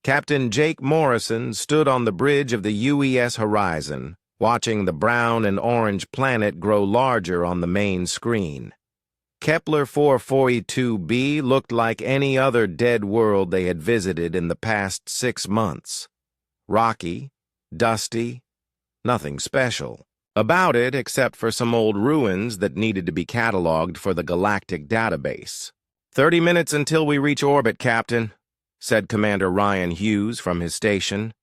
Captain Jake Morrison stood on the bridge of the UES horizon, watching the brown and orange planet grow larger on the main screen. Kepler 442b looked like any other dead world they had visited in the past 6 months. Rocky, dusty, nothing special about it except for some old ruins that needed to be cataloged for the Galactic database. 30 minutes until we reach orbit, Captain, said Commander Ryan Hughes from his station.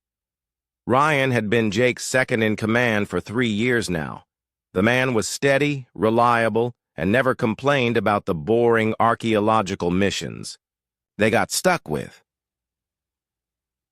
Ryan had been Jake's second-in-command for 3 years now. The man was steady, reliable, and never complained about the boring archaeological missions they got stuck with.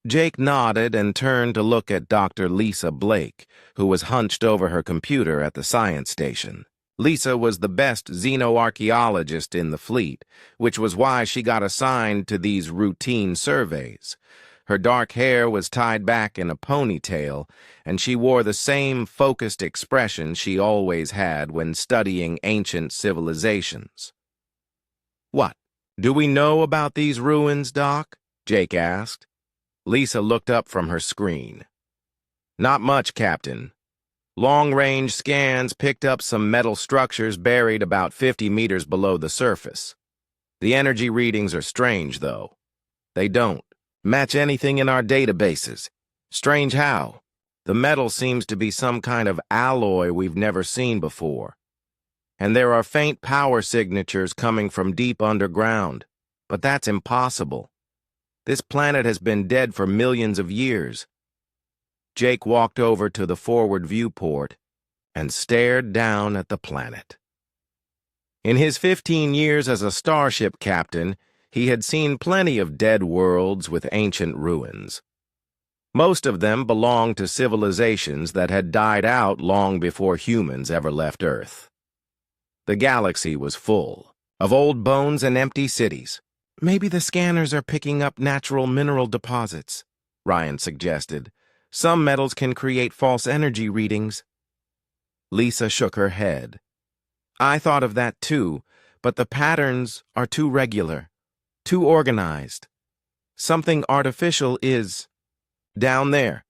Jake nodded and turned to look at Dr. Lisa Blake, who was hunched over her computer at the science station. Lisa was the best xenoarchaeologist in the fleet, which was why she got assigned to these routine surveys. Her dark hair was tied back in a ponytail, and she wore the same focused expression she always had when studying ancient civilizations. "What? Do we know about these ruins, Doc?" Jake asked. Lisa looked up from her screen. "Not much, Captain. Long-range scans picked up some metal structures buried about 50 meters below the surface. The energy readings are strange, though. They don't match anything in our databases. Strange how? The metal seems to be some kind of alloy we've never seen before. And there are faint power signatures coming from deep underground. But that's impossible. This planet has been dead for millions of years." Jake walked over to the forward viewport and stared down at the planet. In his 15 years as a starship captain, he had seen plenty of dead worlds with ancient ruins. Most of them belonged to civilizations that had died out long before humans ever left Earth. The galaxy was full of old bones and empty cities. "Maybe the scanners are picking up natural mineral deposits," Ryan suggested. "Some metals can create false energy readings." Lisa shook her head. "I thought of that too, but the patterns are too regular, too organized. Something artificial is down there."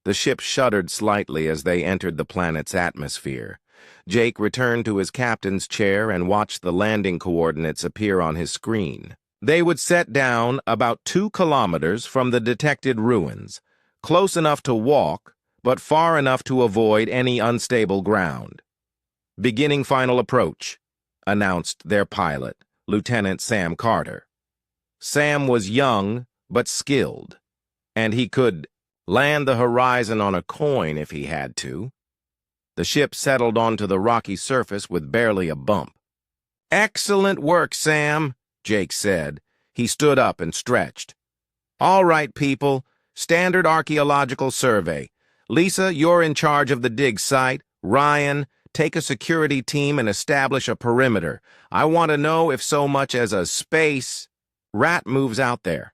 The ship shuddered slightly as they entered the planet's atmosphere. Jake returned to his captain's chair and watched the landing coordinates appear on his screen. They would set down about 2 kilometers from the detected ruins, close enough to walk, but far enough to avoid any unstable ground. "Beginning final approach," announced their pilot, Lieutenant Sam Carter. Sam was young, but skilled, and he could land the horizon on a coin if he had to. The ship settled onto the rocky surface with barely a bump. "Excellent work, Sam," Jake said. He stood up and stretched. "All right, people. Standard archaeological survey. Lisa, you're in charge of the dig site. Ryan, take a security team and establish a perimeter. I want to know if so much as a space rat moves out there."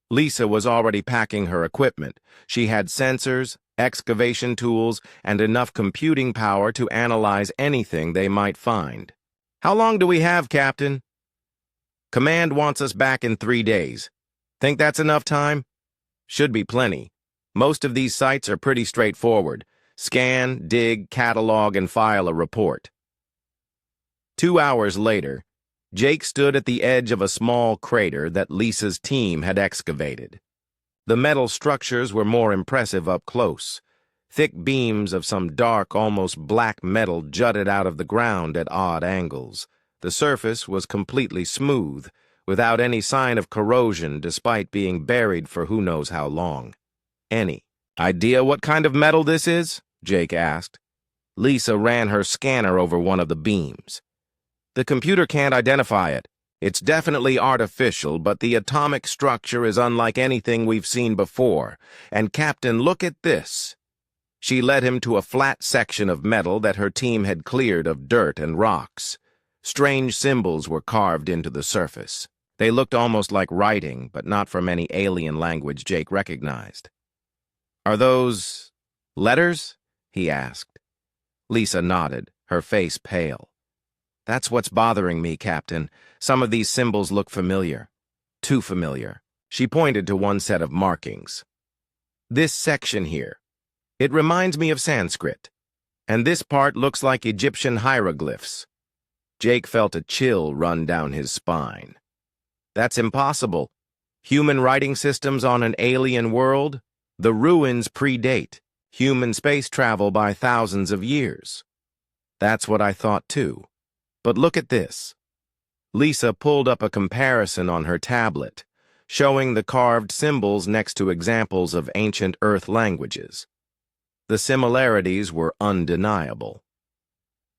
Lisa was already packing her equipment. She had sensors, excavation tools, and enough computing power to analyze anything they might find. "How long do we have, Captain?" "Command wants us back in 3 days. Think that's enough time?" "Should be plenty. Most of these sites are pretty straightforward. Scan, dig, catalog, and file a report." 2 hours later, Jake stood at the edge of a small crater that Lisa's team had excavated. The metal structures were more impressive up close. Thick beams of some dark, almost black metal jutted out of the ground at odd angles. The surface was completely smooth, without any sign of corrosion despite being buried for who knows how long. "Any idea what kind of metal this is?" Jake asked. Lisa ran her scanner over one of the beams. "The computer can't identify it. It's definitely artificial, but the atomic structure is unlike anything we've seen before. And Captain, look at this." She led him to a flat section of metal that her team had cleared of dirt and rocks. Strange symbols were carved into the surface. They looked almost like writing, but not from any alien language Jake recognized. "Are those letters?" he asked. Lisa nodded, her face pale. "That's what's bothering me, Captain. Some of these symbols look familiar. Too familiar." She pointed to one set of markings. This section here. It reminds me of Sanskrit. And this part looks like Egyptian hieroglyphs. Jake felt a chill run down his spine. That's impossible. Human writing systems on an alien world? The ruins predate human space travel by thousands of years. That's what I thought too. But look at this. Lisa pulled up a comparison on her tablet, showing the carved symbols next to examples of ancient Earth languages. The similarities were undeniable.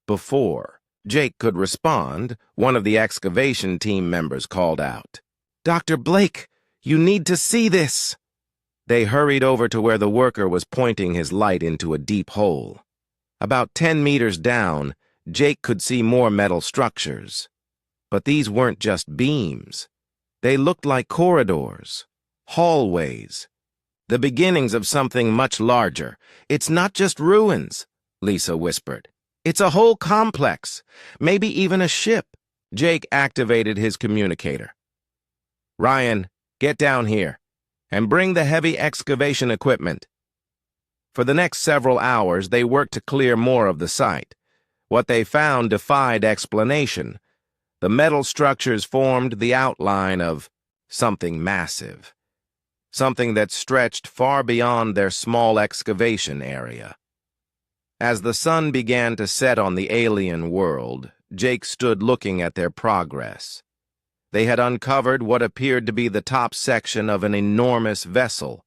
Before Jake could respond, one of the excavation team members called out, "Dr. Blake, you need to see this!" They hurried over to where the worker was pointing his light into a deep hole. About 10 meters down, Jake could see more metal structures. But these weren't just beams. They looked like corridors, hallways, the beginnings of something much larger. "It's not just ruins," Lisa whispered. "It's a whole complex, maybe even a ship." Jake activated his communicator. "Ryan, get down here, and bring the heavy excavation equipment." For the next several hours, they worked to clear more of the site. What they found defied explanation. The metal structures formed the outline of something massive, something that stretched far beyond their small excavation area. As the sun began to set on the alien world, Jake stood looking at their progress. They had uncovered what appeared to be the top section of an enormous vessel.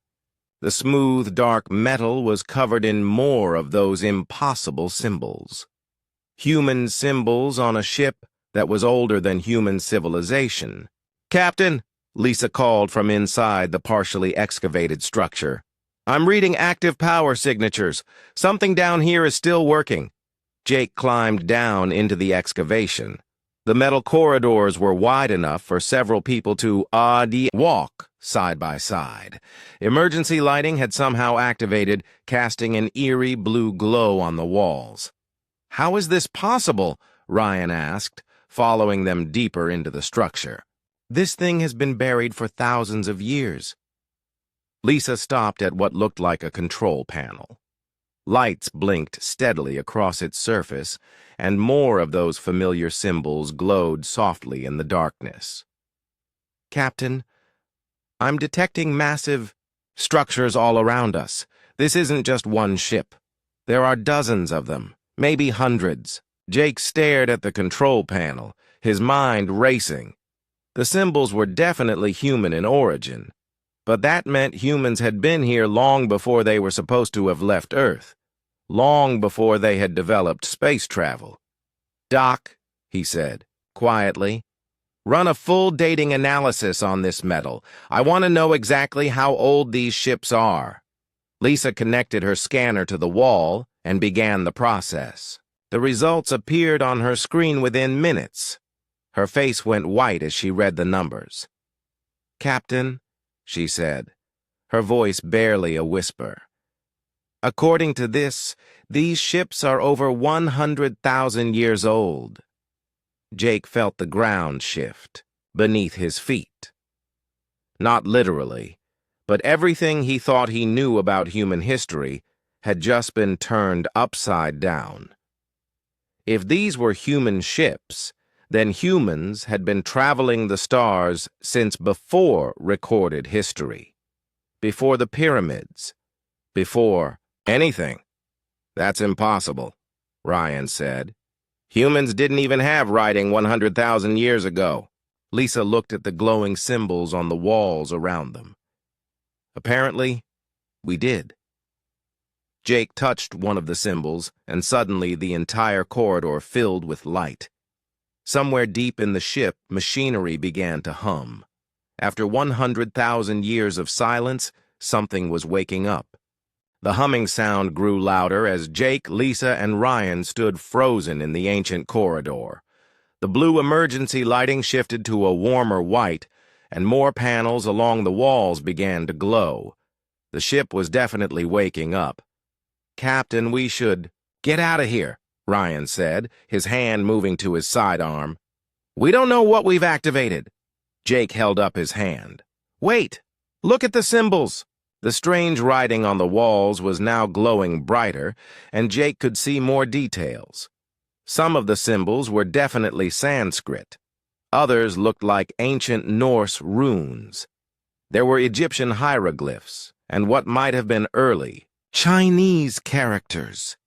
The smooth, dark metal was covered in more of those impossible symbols. Human symbols on a ship that was older than human civilization. "Captain," Lisa called from inside the partially excavated structure. "I'm reading active power signatures. Something down here is still working." Jake climbed down into the excavation. The metal corridors were wide enough for several people to walk side by side. Emergency lighting had somehow activated, casting an eerie blue glow on the walls. "How is this possible?" Ryan asked, following them deeper into the structure. "This thing has been buried for thousands of years." Lisa stopped at what looked like a control panel. Lights blinked steadily across its surface, and more of those familiar symbols glowed softly in the darkness. "Captain, I'm detecting massive structures all around us. This isn't just one ship. There are dozens of them, maybe hundreds." Jake stared at the control panel, his mind racing. The symbols were definitely human in origin, but that meant humans had been here long before they were supposed to have left Earth, long before they had developed space travel. "Doc," he said, quietly, "run a full dating analysis on this metal. I want to know exactly how old these ships are." Lisa connected her scanner to the wall and began the process. The results appeared on her screen within minutes. Her face went white as she read the numbers. "Captain," she said, her voice barely a whisper. "According to this, these ships are over 100,000 years old." Jake felt the ground shift beneath his feet. Not literally, but everything he thought he knew about human history had just been turned upside down. If these were human ships, then humans had been traveling the stars since before recorded history, before the pyramids, before anything. "That's impossible," Ryan said. "Humans didn't even have writing 100,000 years ago." Lisa looked at the glowing symbols on the walls around them. "Apparently, we did." Jake touched one of the symbols, and suddenly the entire corridor filled with light. Somewhere deep in the ship, machinery began to hum. After 100,000 years of silence, something was waking up. The humming sound grew louder as Jake, Lisa, and Ryan stood frozen in the ancient corridor. The blue emergency lighting shifted to a warmer white, and more panels along the walls began to glow. The ship was definitely waking up. "Captain, we should get out of here," Ryan said, his hand moving to his sidearm. "We don't know what we've activated." Jake held up his hand. Wait! Look at the symbols! The strange writing on the walls was now glowing brighter, and Jake could see more details. Some of the symbols were definitely Sanskrit. Others looked like ancient Norse runes. There were Egyptian hieroglyphs, and what might have been early Chinese characters.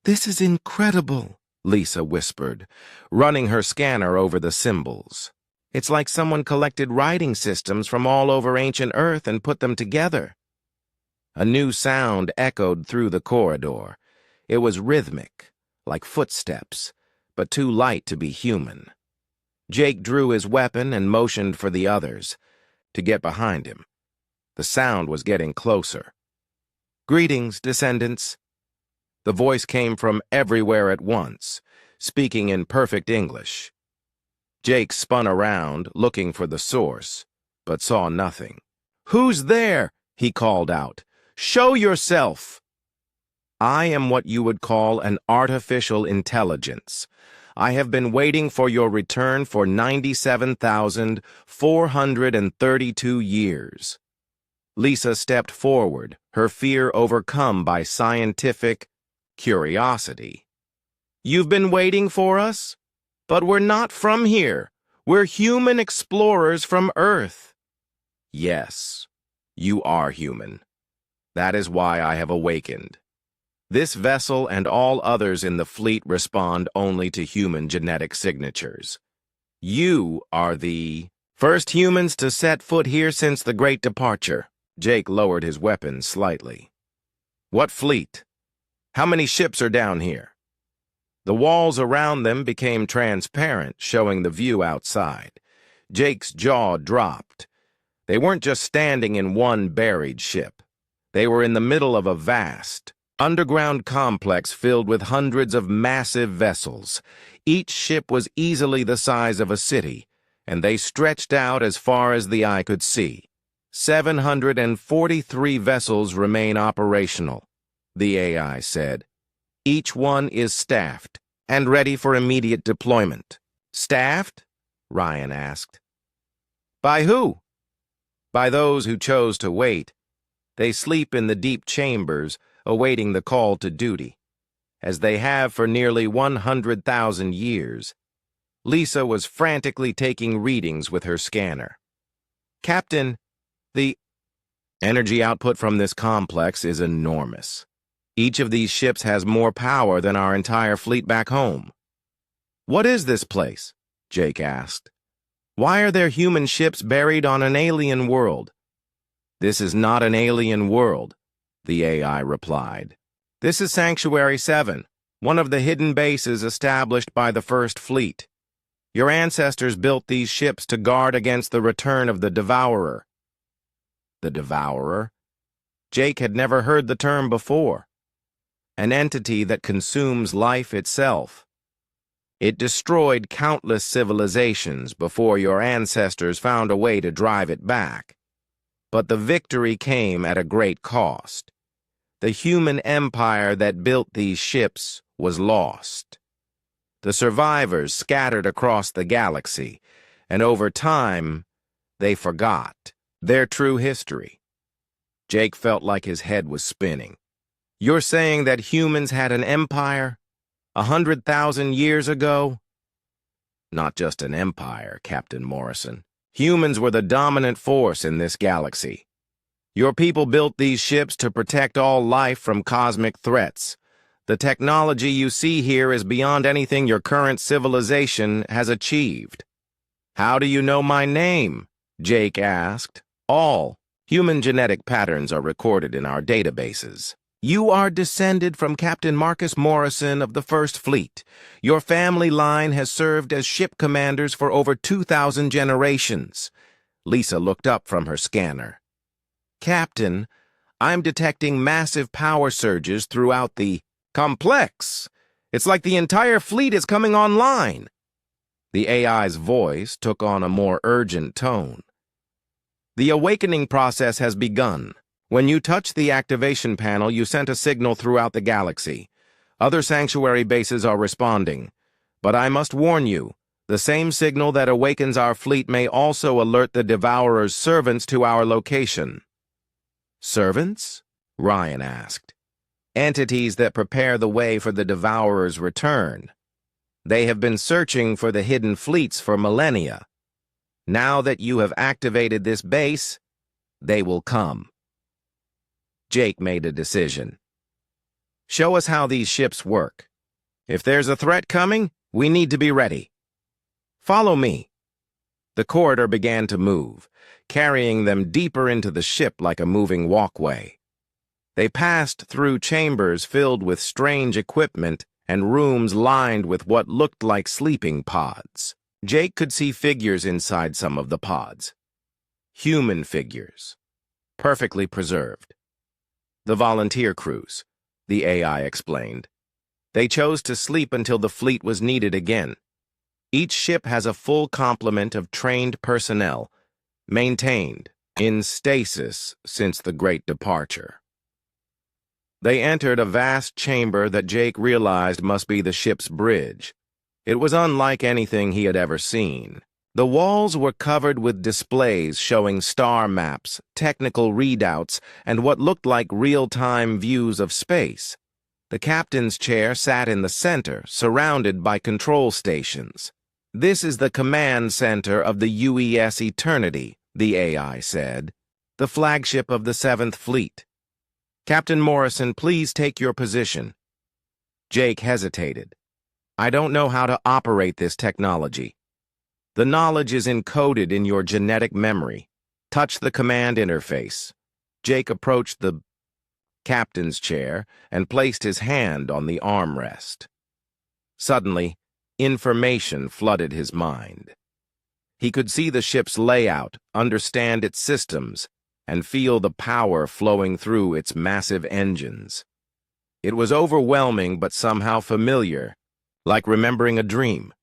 "This is incredible," Lisa whispered, running her scanner over the symbols. "It's like someone collected writing systems from all over ancient Earth and put them together." A new sound echoed through the corridor. It was rhythmic, like footsteps, but too light to be human. Jake drew his weapon and motioned for the others to get behind him. The sound was getting closer. "Greetings, descendants." The voice came from everywhere at once, speaking in perfect English. Jake spun around, looking for the source, but saw nothing. "Who's there?" he called out. "Show yourself!" "I am what you would call an artificial intelligence. I have been waiting for your return for 97,432 years. Lisa stepped forward, her fear overcome by scientific curiosity. "You've been waiting for us? But we're not from here. We're human explorers from Earth." "Yes, you are human. That is why I have awakened. This vessel and all others in the fleet respond only to human genetic signatures. You are the first humans to set foot here since the Great Departure." Jake lowered his weapon slightly. "What fleet? How many ships are down here?" The walls around them became transparent, showing the view outside. Jake's jaw dropped. They weren't just standing in one buried ship. They were in the middle of a vast, underground complex filled with hundreds of massive vessels. Each ship was easily the size of a city, and they stretched out as far as the eye could see. 743 vessels remain operational, the AI said. Each one is staffed and ready for immediate deployment. "Staffed?" Ryan asked. "By who?" "By those who chose to wait. They sleep in the deep chambers, awaiting the call to duty, as they have for nearly 100,000 years. Lisa was frantically taking readings with her scanner. "Captain, the energy output from this complex is enormous. Each of these ships has more power than our entire fleet back home." "What is this place?" Jake asked. "Why are there human ships buried on an alien world?" "This is not an alien world," the AI replied. "This is Sanctuary 7, one of the hidden bases established by the First Fleet. Your ancestors built these ships to guard against the return of the Devourer." The Devourer? Jake had never heard the term before. An entity that consumes life itself. It destroyed countless civilizations before your ancestors found a way to drive it back. But the victory came at a great cost. The human empire that built these ships was lost. The survivors scattered across the galaxy, and over time, they forgot their true history. Jake felt like his head was spinning. "You're saying that humans had an empire 100,000 years ago?" "Not just an empire, Captain Morrison. Humans were the dominant force in this galaxy. Your people built these ships to protect all life from cosmic threats. The technology you see here is beyond anything your current civilization has achieved." "How do you know my name?" Jake asked. "All human genetic patterns are recorded in our databases. You are descended from Captain Marcus Morrison of the First Fleet. Your family line has served as ship commanders for over 2,000 generations." Lisa looked up from her scanner. "Captain, I'm detecting massive power surges throughout the complex. It's like the entire fleet is coming online." The AI's voice took on a more urgent tone. "The awakening process has begun. When you touched the activation panel, you sent a signal throughout the galaxy. Other sanctuary bases are responding. But I must warn you, The same signal that awakens our fleet may also alert the Devourer's servants to our location. Servants? Ryan asked. Entities that prepare the way for the Devourer's return. They have been searching for the hidden fleets for millennia. Now that you have activated this base, they will come. Jake made a decision. Show us how these ships work. If there's a threat coming, we need to be ready. Follow me. The corridor began to move, carrying them deeper into the ship like a moving walkway. They passed through chambers filled with strange equipment and rooms lined with what looked like sleeping pods. Jake could see figures inside some of the pods. Human figures. Perfectly preserved. The volunteer crews, the AI explained. They chose to sleep until the fleet was needed again. Each ship has a full complement of trained personnel, maintained in stasis since the Great Departure. They entered a vast chamber that Jake realized must be the ship's bridge. It was unlike anything he had ever seen. The walls were covered with displays showing star maps, technical readouts, and what looked like real-time views of space. The captain's chair sat in the center, surrounded by control stations. This is the command center of the UES Eternity, the AI said, the flagship of the 7th Fleet. Captain Morrison, please take your position. Jake hesitated. I don't know how to operate this technology. The knowledge is encoded in your genetic memory. Touch the command interface. Jake approached the captain's chair and placed his hand on the armrest. Suddenly, information flooded his mind. He could see the ship's layout, understand its systems, and feel the power flowing through its massive engines. It was overwhelming but somehow familiar, like remembering a dream.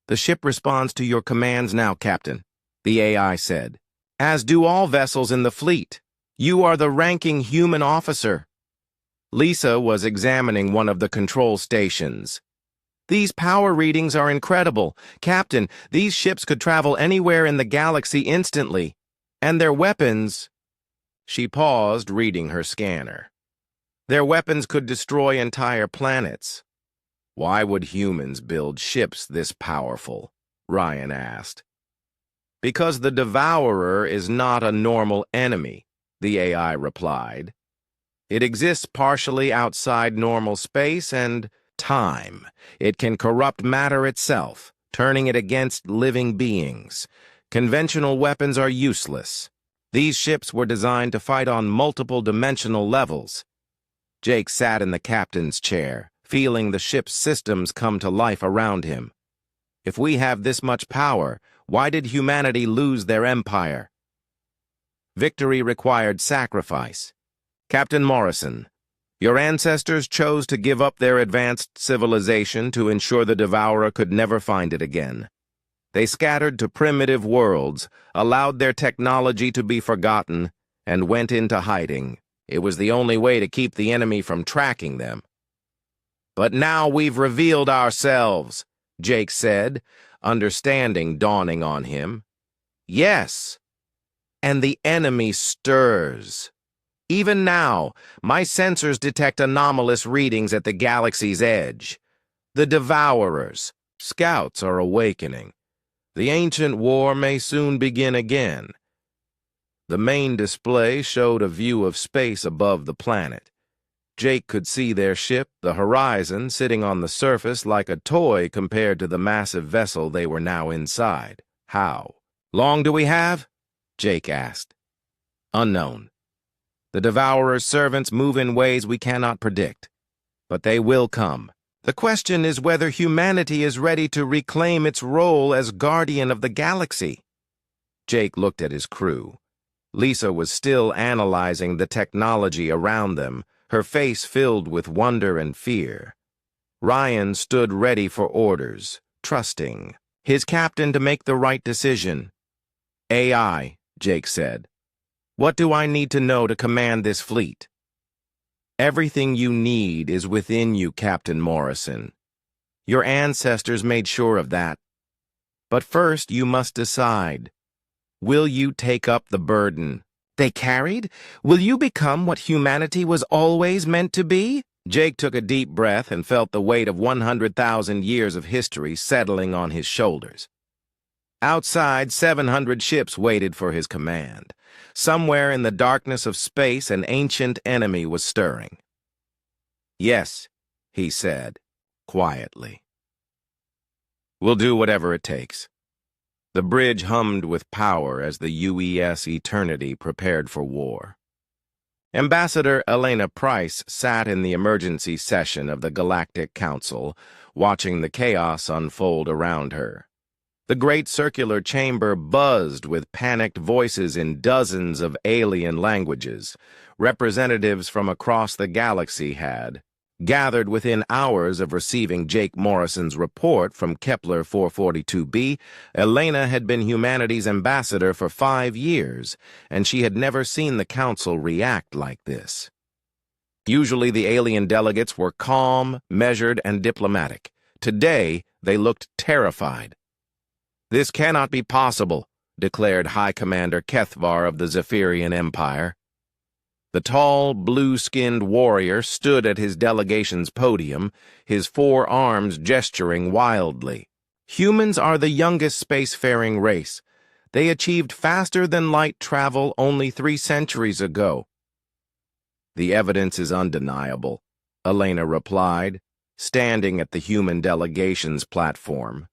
The ship responds to your commands now, Captain, the AI said. As do all vessels in the fleet. You are the ranking human officer. Lisa was examining one of the control stations. These power readings are incredible. Captain, these ships could travel anywhere in the galaxy instantly. And their weapons... She paused, reading her scanner. Their weapons could destroy entire planets. Why would humans build ships this powerful? Ryan asked. Because the Devourer is not a normal enemy, the AI replied. It exists partially outside normal space and time. It can corrupt matter itself, turning it against living beings. Conventional weapons are useless. These ships were designed to fight on multiple dimensional levels. Jake sat in the captain's chair, feeling the ship's systems come to life around him. If we have this much power, why did humanity lose their empire? Victory required sacrifice. Captain Morrison, your ancestors chose to give up their advanced civilization to ensure the Devourer could never find it again. They scattered to primitive worlds, allowed their technology to be forgotten, and went into hiding. It was the only way to keep the enemy from tracking them. But now we've revealed ourselves, Jake said, understanding dawning on him. Yes, and the enemy stirs. Even now, my sensors detect anomalous readings at the galaxy's edge. The Devourers, scouts are awakening. The ancient war may soon begin again. The main display showed a view of space above the planet. Jake could see their ship, the Horizon, sitting on the surface like a toy compared to the massive vessel they were now inside. How long do we have? Jake asked. Unknown. The Devourer's servants move in ways we cannot predict, but they will come. The question is whether humanity is ready to reclaim its role as guardian of the galaxy. Jake looked at his crew. Lisa was still analyzing the technology around them, her face filled with wonder and fear. Ryan stood ready for orders, trusting his captain to make the right decision. AI, Jake said. What do I need to know to command this fleet? Everything you need is within you, Captain Morrison. Your ancestors made sure of that. But first you must decide. Will you take up the burden they carried? Will you become what humanity was always meant to be? Jake took a deep breath and felt the weight of 100,000 years of history settling on his shoulders. Outside, 700 ships waited for his command. Somewhere in the darkness of space, an ancient enemy was stirring. "Yes," he said, quietly. "We'll do whatever it takes." The bridge hummed with power as the UES Eternity prepared for war. Ambassador Elena Price sat in the emergency session of the Galactic Council, watching the chaos unfold around her. The great circular chamber buzzed with panicked voices in dozens of alien languages. Representatives from across the galaxy had gathered within hours of receiving Jake Morrison's report from Kepler 442b. Elena had been humanity's ambassador for 5 years, and she had never seen the council react like this. Usually the alien delegates were calm, measured, and diplomatic. Today, they looked terrified. "This cannot be possible," declared High Commander Kethvar of the Zephyrian Empire. The tall, blue-skinned warrior stood at his delegation's podium, his 4 arms gesturing wildly. "Humans are the youngest spacefaring race. They achieved faster-than-light travel only 3 centuries ago." "The evidence is undeniable," Elena replied, standing at the human delegation's platform.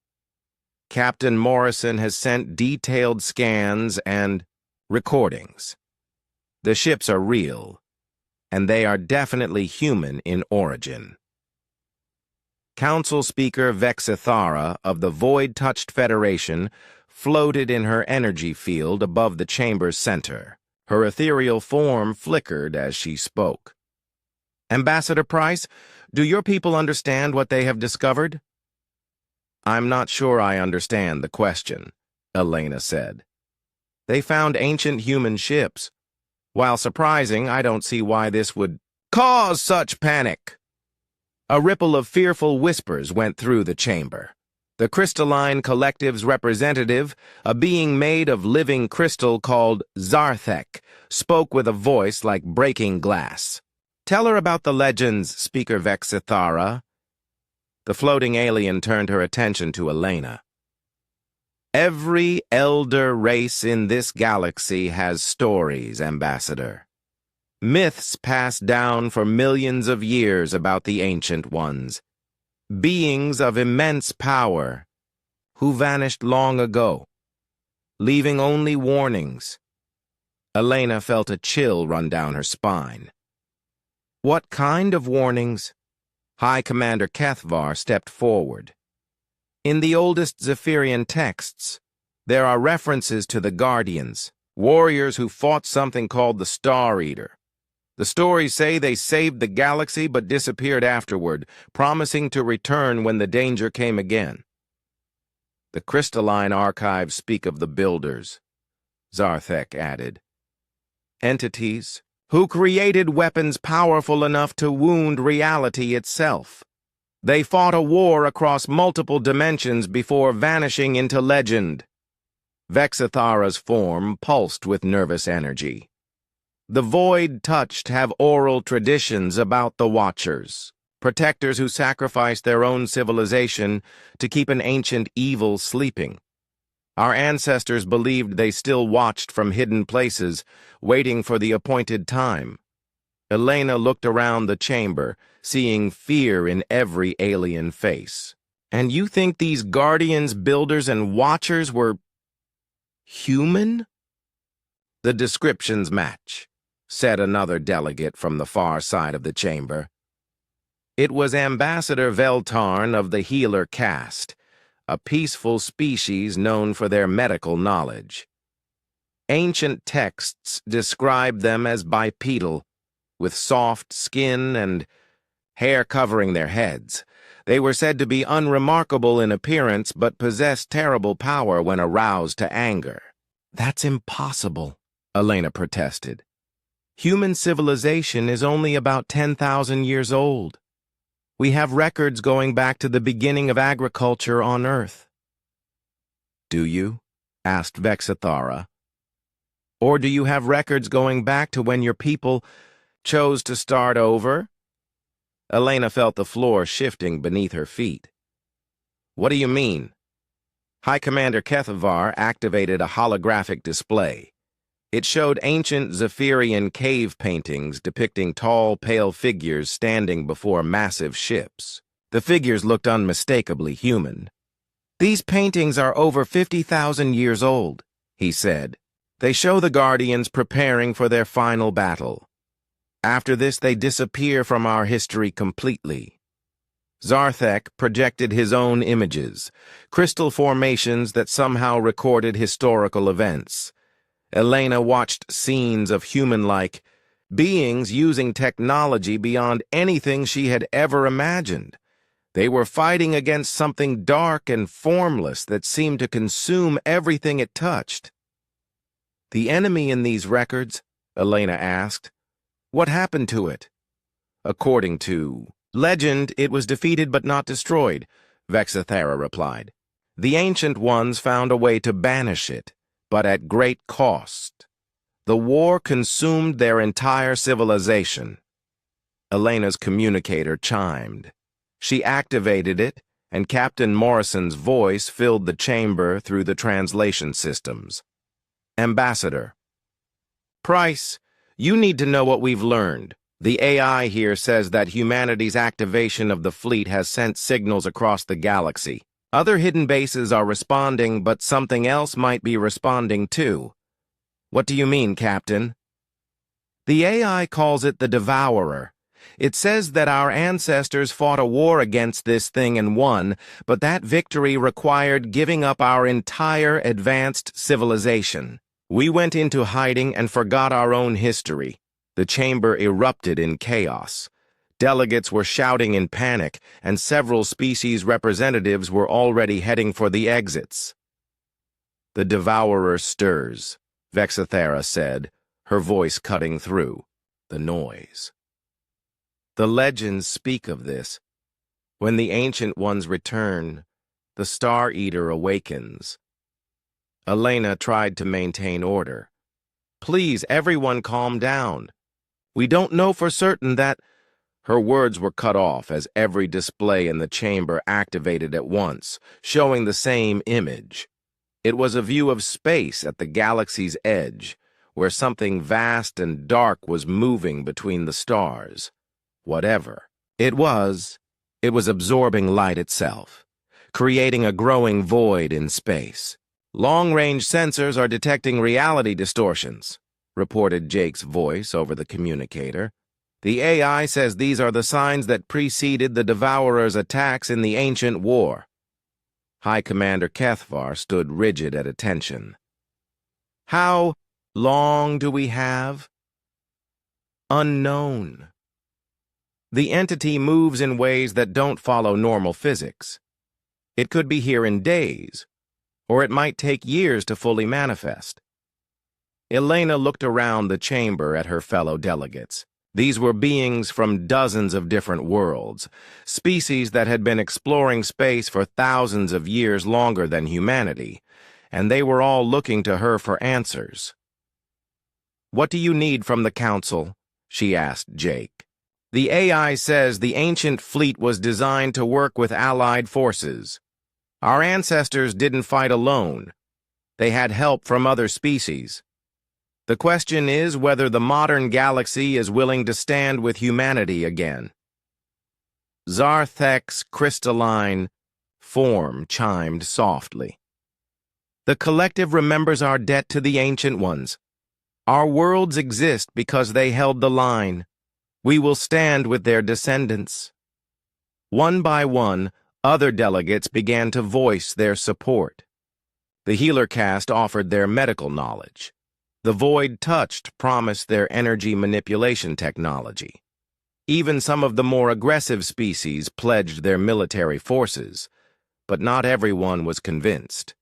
"Captain Morrison has sent detailed scans and recordings. The ships are real, and they are definitely human in origin." Council Speaker Vexithara of the Void-Touched Federation floated in her energy field above the chamber's center. Her ethereal form flickered as she spoke. "Ambassador Price, do your people understand what they have discovered?" "I'm not sure I understand the question," Elena said. "They found ancient human ships. While surprising, I don't see why this would cause such panic." A ripple of fearful whispers went through the chamber. The Crystalline Collective's representative, a being made of living crystal called Zarthek, spoke with a voice like breaking glass. "Tell her about the legends, Speaker Vexithara." The floating alien turned her attention to Elena. "Every elder race in this galaxy has stories, Ambassador. Myths passed down for millions of years about the Ancient Ones. Beings of immense power who vanished long ago, leaving only warnings." Elena felt a chill run down her spine. "What kind of warnings?" High Commander Kethvar stepped forward. "In the oldest Zephyrian texts, there are references to the Guardians, warriors who fought something called the Star Eater. The stories say they saved the galaxy but disappeared afterward, promising to return when the danger came again. The crystalline archives speak of the Builders," Zarthek added. "Entities who created weapons powerful enough to wound reality itself. They fought a war across multiple dimensions before vanishing into legend." Vexithara's form pulsed with nervous energy. "The Void-Touched have oral traditions about the Watchers, protectors who sacrificed their own civilization to keep an ancient evil sleeping. Our ancestors believed they still watched from hidden places, waiting for the appointed time." Elena looked around the chamber, seeing fear in every alien face. "And you think these Guardians, Builders, and Watchers were human?" "The descriptions match," said another delegate from the far side of the chamber. It was Ambassador Veltarn of the Healer caste, a peaceful species known for their medical knowledge. Ancient texts describe them as bipedal, with soft skin and hair covering their heads. They were said to be unremarkable in appearance but possessed terrible power when aroused to anger. "That's impossible," Elena protested. "Human civilization is only about 10,000 years old. We have records going back to the beginning of agriculture on Earth." Do you? Asked Vexathara. Or do you have records going back to when your people chose to start over? Elena felt the floor shifting beneath her feet. What do you mean? High Commander Kethavar activated a holographic display. It showed ancient Zephyrian cave paintings depicting tall, pale figures standing before massive ships. The figures looked unmistakably human. These paintings are over 50,000 years old, he said. They show the Guardians preparing for their final battle. After this, they disappear from our history completely. Zarthek projected his own images, crystal formations that somehow recorded historical events. Elena watched scenes of human-like beings using technology beyond anything she had ever imagined. They were fighting against something dark and formless that seemed to consume everything it touched. The enemy in these records? Elena asked. What happened to it? According to legend, it was defeated but not destroyed, Vexathara replied. The Ancient Ones found a way to banish it, but at great cost. The war consumed their entire civilization. Elena's communicator chimed. She activated it, and Captain Morrison's voice filled the chamber through the translation systems. Ambassador. Price, you need to know what we've learned. The AI here says that humanity's activation of the fleet has sent signals across the galaxy. Other hidden bases are responding, but something else might be responding too. What do you mean, Captain? The AI calls it the Devourer. It says that our ancestors fought a war against this thing and won, but that victory required giving up our entire advanced civilization. We went into hiding and forgot our own history. The chamber erupted in chaos. Delegates were shouting in panic, and several species representatives were already heading for the exits. The Devourer stirs, Vexathara said, her voice cutting through the noise. The legends speak of this. When the Ancient Ones return, the Star Eater awakens. Elena tried to maintain order. Please, everyone calm down. We don't know for certain that... Her words were cut off as every display in the chamber activated at once, showing the same image. It was a view of space at the galaxy's edge, where something vast and dark was moving between the stars. Whatever it was absorbing light itself, creating a growing void in space. Long-range sensors are detecting reality distortions, reported Jake's voice over the communicator. The AI says these are the signs that preceded the Devourer's attacks in the ancient war. High Commander Kethavar stood rigid at attention. How long do we have? Unknown. The entity moves in ways that don't follow normal physics. It could be here in days, or it might take years to fully manifest. Elena looked around the chamber at her fellow delegates. These were beings from dozens of different worlds, species that had been exploring space for thousands of years longer than humanity, and they were all looking to her for answers. What do you need from the Council? She asked Jake. The AI says the ancient fleet was designed to work with allied forces. Our ancestors didn't fight alone. They had help from other species. The question is whether the modern galaxy is willing to stand with humanity again. Zarthek's crystalline form chimed softly. The collective remembers our debt to the Ancient Ones. Our worlds exist because they held the line. We will stand with their descendants. One by one, other delegates began to voice their support. The healer caste offered their medical knowledge. The Void Touched promised their energy manipulation technology. Even some of the more aggressive species pledged their military forces, but not everyone was convinced.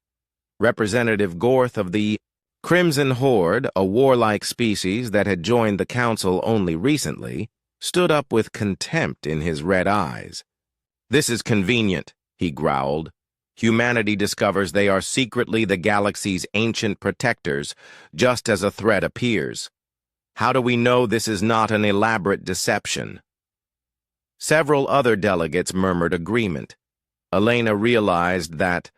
Representative Gorth of the Crimson Horde, a warlike species that had joined the Council only recently, stood up with contempt in his red eyes. This is convenient, he growled. Humanity discovers they are secretly the galaxy's ancient protectors, just as a threat appears. How do we know this is not an elaborate deception? Several other delegates murmured agreement. Elena realized that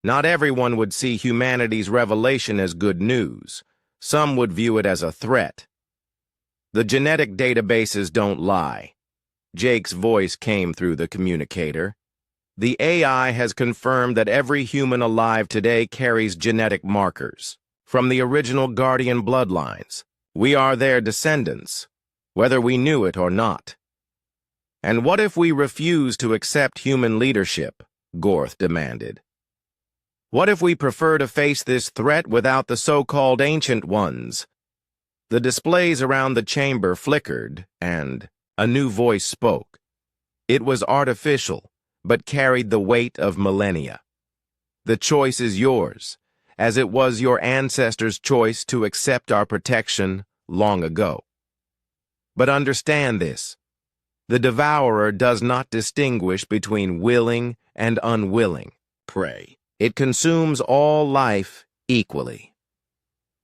not everyone would see humanity's revelation as good news. Some would view it as a threat. The genetic databases don't lie. Jake's voice came through the communicator. The AI has confirmed that every human alive today carries genetic markers from the original Guardian bloodlines. We are their descendants, whether we knew it or not. And what if we refuse to accept human leadership? Gorth demanded. What if we prefer to face this threat without the so-called ancient ones? The displays around the chamber flickered, and a new voice spoke. It was artificial, but carried the weight of millennia. The choice is yours, as it was your ancestors' choice to accept our protection long ago. But understand this. The devourer does not distinguish between willing and unwilling prey. It consumes all life equally.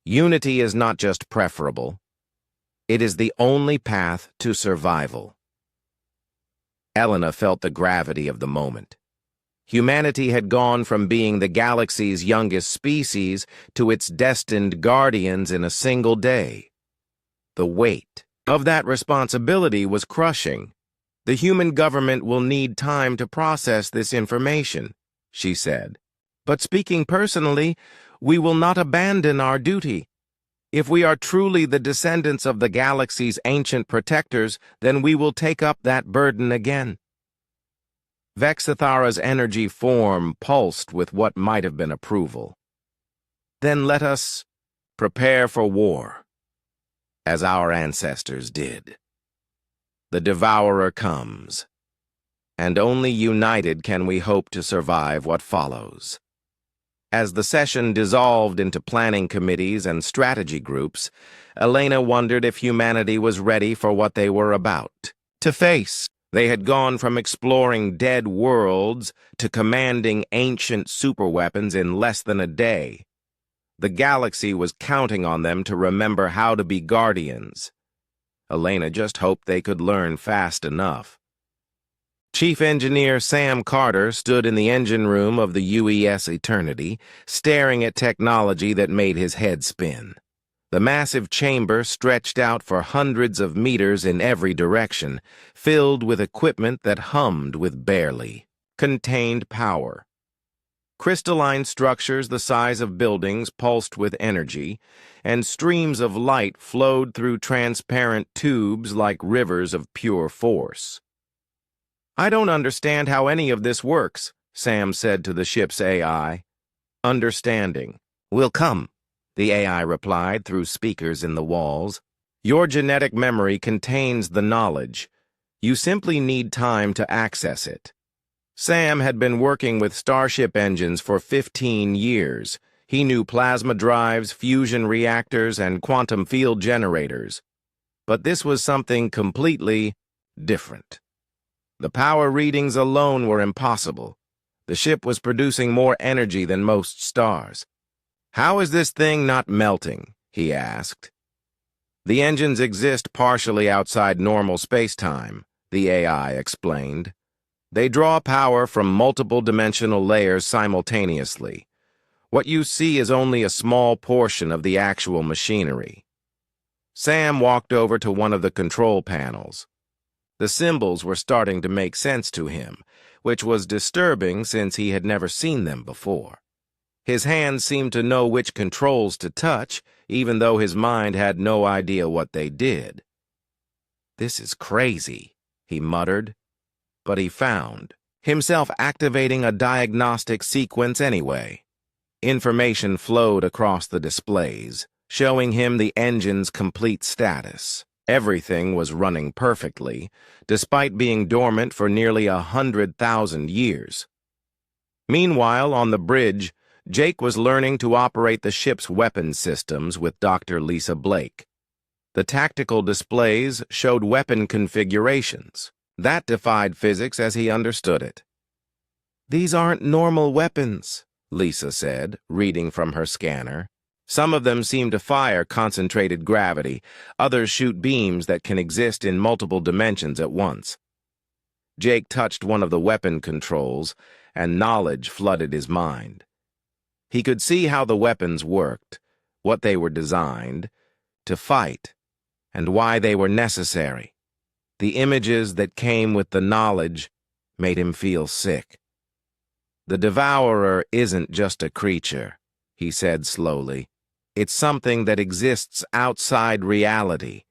Unity is not just preferable. It is the only path to survival. Elena felt the gravity of the moment. Humanity had gone from being the galaxy's youngest species to its destined guardians in a single day. The weight of that responsibility was crushing. The human government will need time to process this information, she said. But speaking personally, we will not abandon our duty. If we are truly the descendants of the galaxy's ancient protectors, then we will take up that burden again. Vexithara's energy form pulsed with what might have been approval. Then let us prepare for war, as our ancestors did. The devourer comes, and only united can we hope to survive what follows. As the session dissolved into planning committees and strategy groups, Elena wondered if humanity was ready for what they were about to face. They had gone from exploring dead worlds to commanding ancient superweapons in less than a day. The galaxy was counting on them to remember how to be guardians. Elena just hoped they could learn fast enough. Chief Engineer Sam Carter stood in the engine room of the UES Eternity, staring at technology that made his head spin. The massive chamber stretched out for hundreds of meters in every direction, filled with equipment that hummed with barely contained power. Crystalline structures the size of buildings pulsed with energy, and streams of light flowed through transparent tubes like rivers of pure force. I don't understand how any of this works, Sam said to the ship's AI. Understanding will come, the AI replied through speakers in the walls. Your genetic memory contains the knowledge. You simply need time to access it. Sam had been working with starship engines for 15 years. He knew plasma drives, fusion reactors, and quantum field generators. But this was something completely different. The power readings alone were impossible. The ship was producing more energy than most stars. How is this thing not melting? He asked. The engines exist partially outside normal space-time, the AI explained. They draw power from multiple dimensional layers simultaneously. What you see is only a small portion of the actual machinery. Sam walked over to one of the control panels. The symbols were starting to make sense to him, which was disturbing since he had never seen them before. His hands seemed to know which controls to touch, even though his mind had no idea what they did. This is crazy, he muttered, but he found himself activating a diagnostic sequence anyway. Information flowed across the displays, showing him the engine's complete status. Everything was running perfectly, despite being dormant for nearly 100,000 years. Meanwhile, on the bridge, Jake was learning to operate the ship's weapons systems with Dr. Lisa Blake. The tactical displays showed weapon configurations. That defied physics as he understood it. These aren't normal weapons, Lisa said, reading from her scanner. Some of them seem to fire concentrated gravity, others shoot beams that can exist in multiple dimensions at once. Jake touched one of the weapon controls, and knowledge flooded his mind. He could see how the weapons worked, what they were designed to fight, and why they were necessary. The images that came with the knowledge made him feel sick. The Devourer isn't just a creature, he said slowly. It's something that exists outside reality.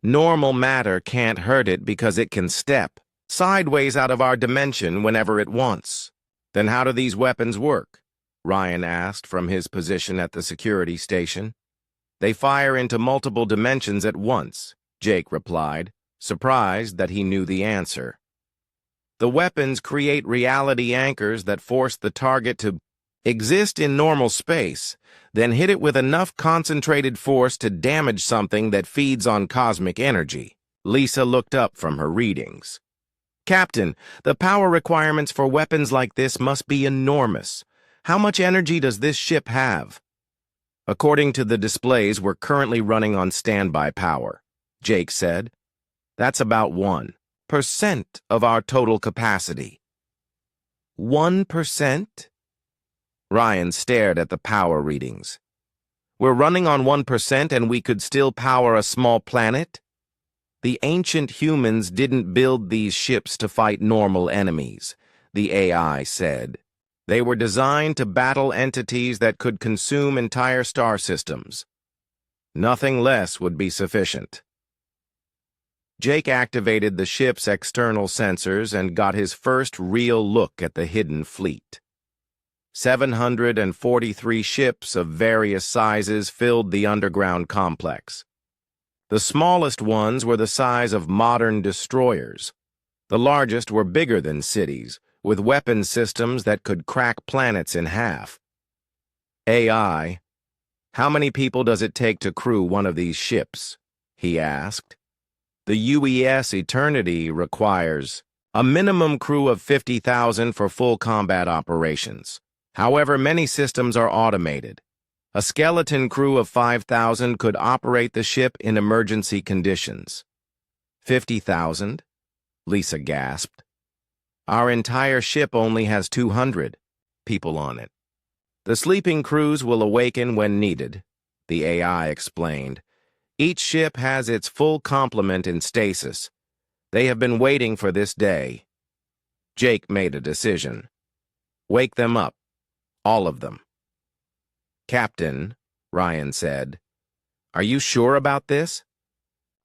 Normal matter can't hurt it because it can step sideways out of our dimension whenever it wants. Then how do these weapons work? Ryan asked from his position at the security station. They fire into multiple dimensions at once, Jake replied, surprised that he knew the answer. The weapons create reality anchors that force the target to exist in normal space, then hit it with enough concentrated force to damage something that feeds on cosmic energy. Lisa looked up from her readings. Captain, the power requirements for weapons like this must be enormous. How much energy does this ship have? According to the displays, we're currently running on standby power, Jake said. That's about 1% of our total capacity. 1%? Ryan stared at the power readings. We're running on 1% and we could still power a small planet? The ancient humans didn't build these ships to fight normal enemies, the AI said. They were designed to battle entities that could consume entire star systems. Nothing less would be sufficient. Jake activated the ship's external sensors and got his first real look at the hidden fleet. 743 ships of various sizes filled the underground complex. The smallest ones were the size of modern destroyers. The largest were bigger than cities, with weapon systems that could crack planets in half. AI, how many people does it take to crew one of these ships? He asked. The UES Eternity requires a minimum crew of 50,000 for full combat operations. However, many systems are automated. A skeleton crew of 5,000 could operate the ship in emergency conditions. 50,000? Lisa gasped. Our entire ship only has 200 people on it. The sleeping crews will awaken when needed, the AI explained. Each ship has its full complement in stasis. They have been waiting for this day. Jake made a decision. Wake them up. All of them. Captain, Ryan said, are you sure about this?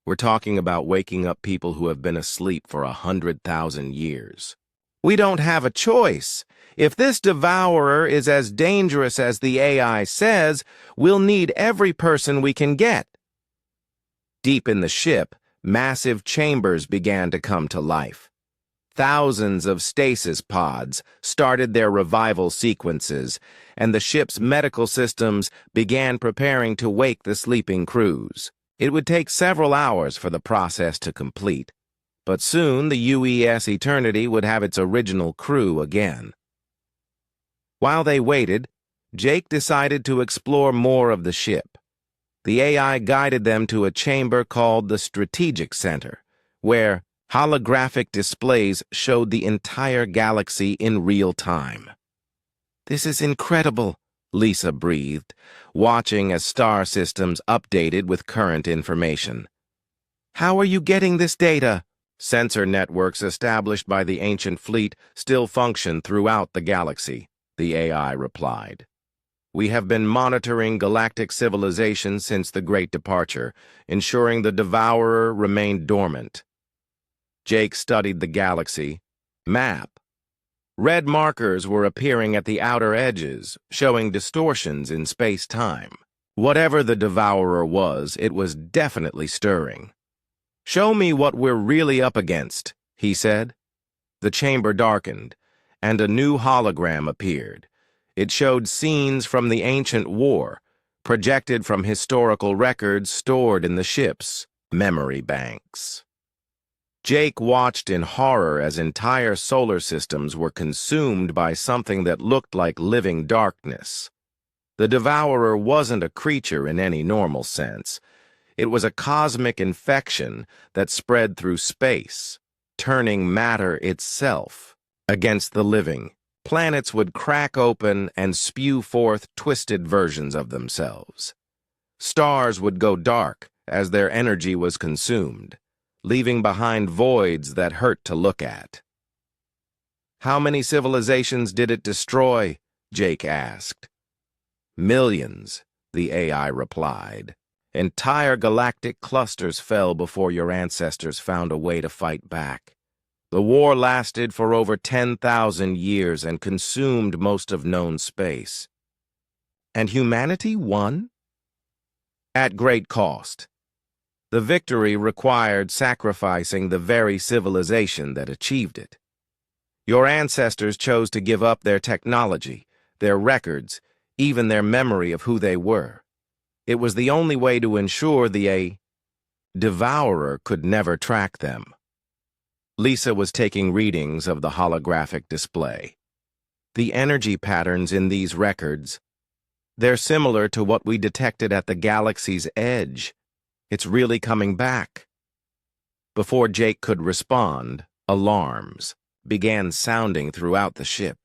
We're talking about waking up people who have been asleep for 100,000 years. We don't have a choice. If this devourer is as dangerous as the AI says, we'll need every person we can get. Deep in the ship, massive chambers began to come to life. Thousands of stasis pods started their revival sequences, and the ship's medical systems began preparing to wake the sleeping crews. It would take several hours for the process to complete, but soon the UES Eternity would have its original crew again. While they waited, Jake decided to explore more of the ship. The AI guided them to a chamber called the Strategic Center, where holographic displays showed the entire galaxy in real time. This is incredible, Lisa breathed, watching as star systems updated with current information. How are you getting this data? Sensor networks established by the ancient fleet still function throughout the galaxy, the AI replied. We have been monitoring galactic civilization since the Great Departure, ensuring the Devourer remained dormant. Jake studied the galaxy map. Red markers were appearing at the outer edges, showing distortions in space-time. Whatever the Devourer was, it was definitely stirring. Show me what we're really up against, he said. The chamber darkened, and a new hologram appeared. It showed scenes from the ancient war, projected from historical records stored in the ship's memory banks. Jake watched in horror as entire solar systems were consumed by something that looked like living darkness. The Devourer wasn't a creature in any normal sense. It was a cosmic infection that spread through space, turning matter itself against the living. Planets would crack open and spew forth twisted versions of themselves. Stars would go dark as their energy was consumed, leaving behind voids that hurt to look at. "How many civilizations did it destroy?" Jake asked. "Millions," the AI replied. "Entire galactic clusters fell before your ancestors found a way to fight back. The war lasted for over 10,000 years and consumed most of known space. And humanity won? At great cost. The victory required sacrificing the very civilization that achieved it. Your ancestors chose to give up their technology, their records, even their memory of who they were. It was the only way to ensure the Devourer could never track them." Lisa was taking readings of the holographic display. "The energy patterns in these records, they're similar to what we detected at the galaxy's edge. It's really coming back." Before Jake could respond, alarms began sounding throughout the ship.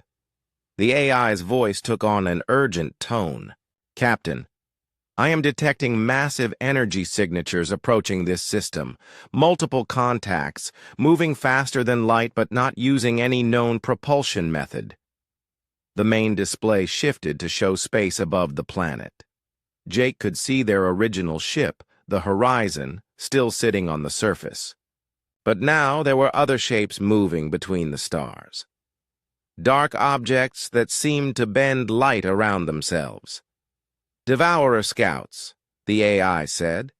The AI's voice took on an urgent tone. "Captain, I am detecting massive energy signatures approaching this system. Multiple contacts, moving faster than light but not using any known propulsion method." The main display shifted to show space above the planet. Jake could see their original ship, the Horizon, still sitting on the surface. But now there were other shapes moving between the stars. Dark objects that seemed to bend light around themselves. "Devourer scouts," the AI said.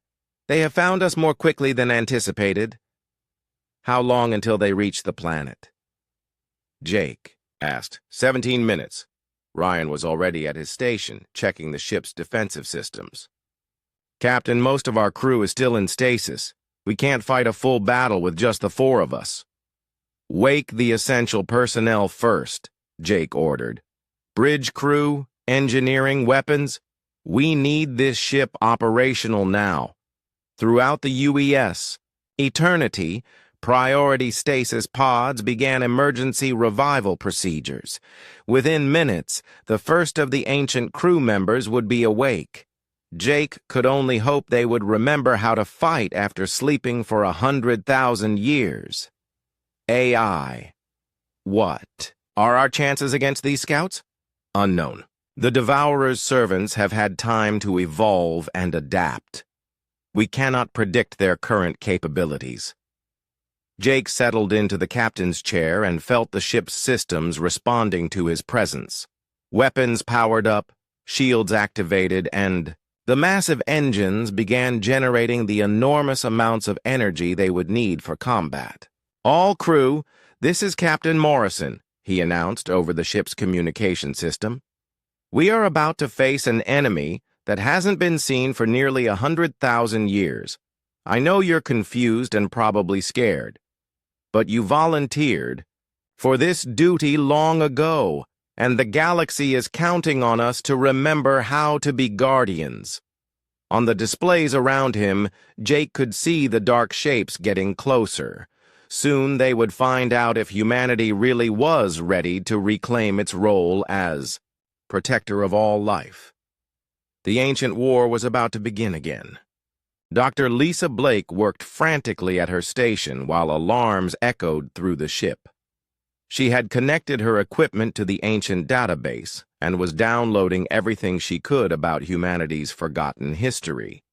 "They have found us more quickly than anticipated." "How long until they reach the planet?" Jake asked. 17 minutes. Ryan was already at his station, checking the ship's defensive systems. "Captain, most of our crew is still in stasis. We can't fight a full battle with just the 4 of us." "Wake the essential personnel first," Jake ordered. "Bridge crew, engineering, weapons. We need this ship operational now." Throughout the UES, Eternity, priority stasis pods began emergency revival procedures. Within minutes, the first of the ancient crew members would be awake. Jake could only hope they would remember how to fight after sleeping for 100,000 years. AI. What are our chances against these scouts? Unknown. The Devourer's servants have had time to evolve and adapt. We cannot predict their current capabilities. Jake settled into the captain's chair and felt the ship's systems responding to his presence. Weapons powered up, shields activated, and the massive engines began generating the enormous amounts of energy they would need for combat. "All crew, this is Captain Morrison," he announced over the ship's communication system. "We are about to face an enemy that hasn't been seen for nearly 100,000 years. I know you're confused and probably scared, but you volunteered for this duty long ago, and the galaxy is counting on us to remember how to be guardians." On the displays around him, Jake could see the dark shapes getting closer. Soon they would find out if humanity really was ready to reclaim its role as protector of all life. The ancient war was about to begin again. Dr. Lisa Blake worked frantically at her station while alarms echoed through the ship. She had connected her equipment to the ancient database and was downloading everything she could about humanity's forgotten history.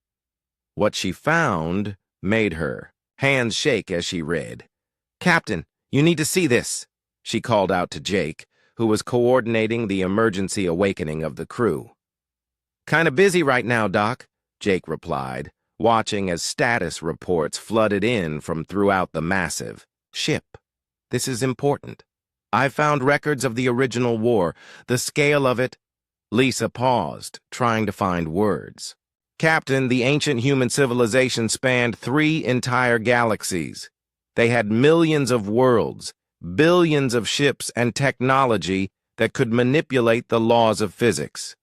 What she found made her hands shake as she read. "Captain, you need to see this," she called out to Jake, who was coordinating the emergency awakening of the crew. "Kinda busy right now, Doc," Jake replied, watching as status reports flooded in from throughout the massive ship. "This is important. I found records of the original war, the scale of it." Lisa paused, trying to find words. "Captain, the ancient human civilization spanned 3 entire galaxies. They had millions of worlds, billions of ships and technology that could manipulate the laws of physics.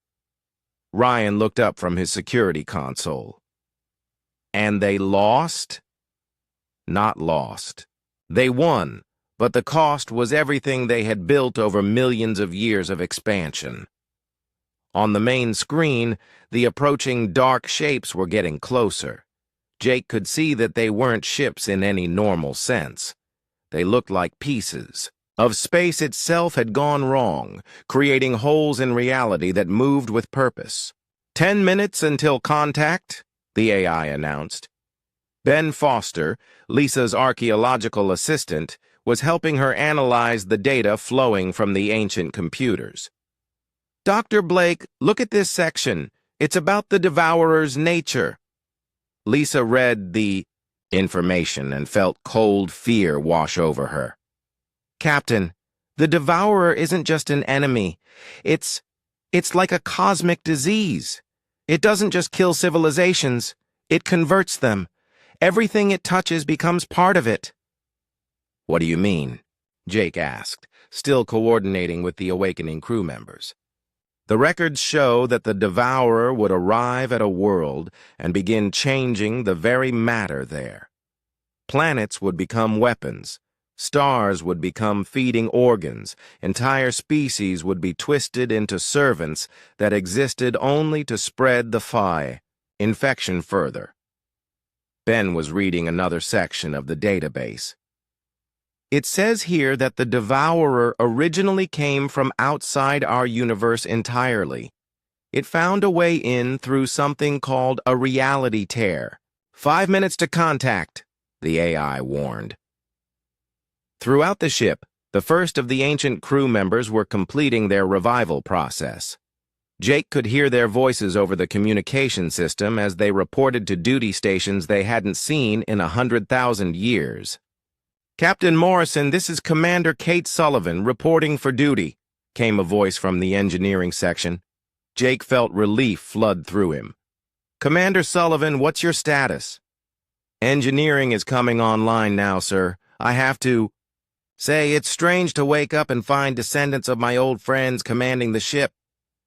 Ryan looked up from his security console. And they lost? Not lost. They won, but the cost was everything they had built over millions of years of expansion. On the main screen, the approaching dark shapes were getting closer. Jake could see that they weren't ships in any normal sense. They looked like pieces of space itself had gone wrong, creating holes in reality that moved with purpose. 10 minutes until contact, the AI announced. Ben Foster, Lisa's archaeological assistant, was helping her analyze the data flowing from the ancient computers. Dr. Blake, look at this section. It's about the Devourer's nature. Lisa read the information and felt cold fear wash over her. Captain, the Devourer isn't just an enemy. It's like a cosmic disease. It doesn't just kill civilizations. It converts them. Everything it touches becomes part of it. What do you mean? Jake asked, still coordinating with the awakening crew members. The records show that the Devourer would arrive at a world and begin changing the very matter there. Planets would become weapons. Stars would become feeding organs. Entire species would be twisted into servants that existed only to spread the infection further. Ben was reading another section of the database. It says here that the Devourer originally came from outside our universe entirely. It found a way in through something called a reality tear. 5 minutes to contact, the AI warned. Throughout the ship, the first of the ancient crew members were completing their revival process. Jake could hear their voices over the communication system as they reported to duty stations they hadn't seen in 100,000 years. Captain Morrison, this is Commander Kate Sullivan reporting for duty, came a voice from the engineering section. Jake felt relief flood through him. Commander Sullivan, what's your status? Engineering is coming online now, sir. I have to say it's strange to wake up and find descendants of my old friends commanding the ship.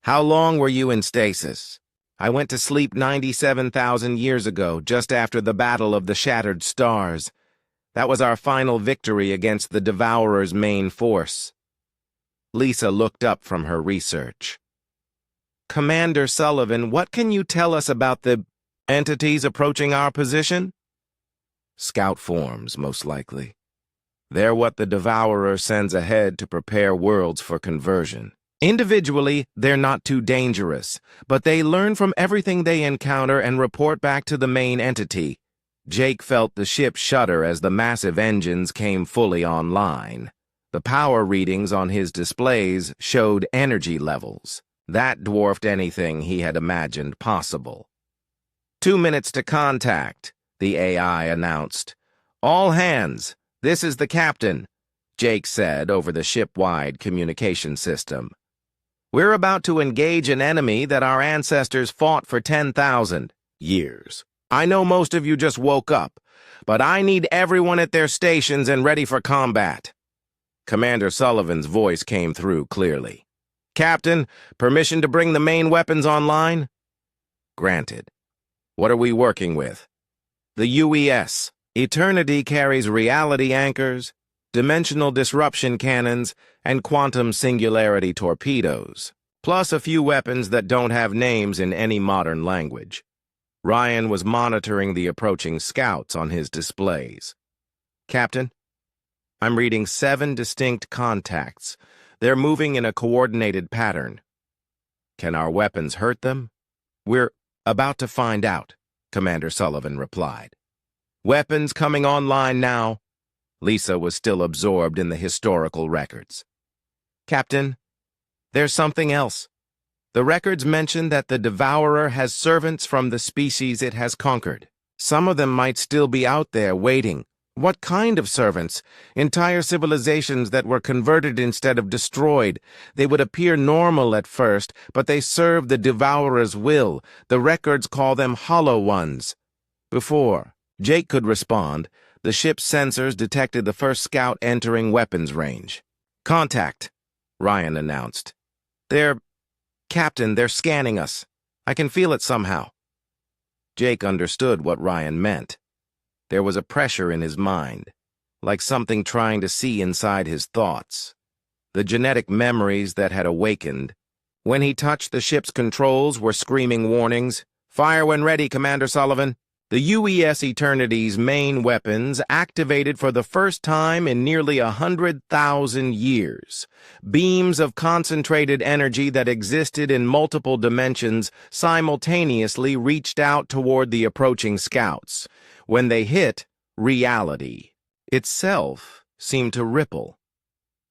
How long were you in stasis? I went to sleep 97,000 years ago, just after the Battle of the Shattered Stars. That was our final victory against the Devourer's main force. Lisa looked up from her research. Commander Sullivan, what can you tell us about the entities approaching our position? Scout forms, most likely. They're what the Devourer sends ahead to prepare worlds for conversion. Individually, they're not too dangerous, but they learn from everything they encounter and report back to the main entity. Jake felt the ship shudder as the massive engines came fully online. The power readings on his displays showed energy levels. That dwarfed anything he had imagined possible. 2 minutes to contact, the AI announced. All hands, this is the captain, Jake said over the ship-wide communication system. We're about to engage an enemy that our ancestors fought for 10,000 years. I know most of you just woke up, but I need everyone at their stations and ready for combat. Commander Sullivan's voice came through clearly. Captain, permission to bring the main weapons online? Granted. What are we working with? The UES. Eternity carries reality anchors, dimensional disruption cannons, and quantum singularity torpedoes, plus a few weapons that don't have names in any modern language. Ryan was monitoring the approaching scouts on his displays. Captain, I'm reading 7 distinct contacts. They're moving in a coordinated pattern. Can our weapons hurt them? We're about to find out, Commander Sullivan replied. Weapons coming online now. Lisa was still absorbed in the historical records. Captain, there's something else. The records mention that the Devourer has servants from the species it has conquered. Some of them might still be out there waiting. What kind of servants? Entire civilizations that were converted instead of destroyed. They would appear normal at first, but they serve the Devourer's will. The records call them Hollow Ones. Before Jake could respond, The ship's sensors detected the first scout entering weapons range. "Contact," Ryan announced. Captain, they're scanning us. I can feel it somehow." Jake understood what Ryan meant. There was a pressure in his mind, like something trying to see inside his thoughts. The genetic memories that had awakened. When he touched the ship's controls were screaming warnings. "Fire when ready, Commander Sullivan." The UES Eternity's main weapons activated for the first time in nearly 100,000 years. Beams of concentrated energy that existed in multiple dimensions simultaneously reached out toward the approaching scouts. When they hit, reality itself seemed to ripple.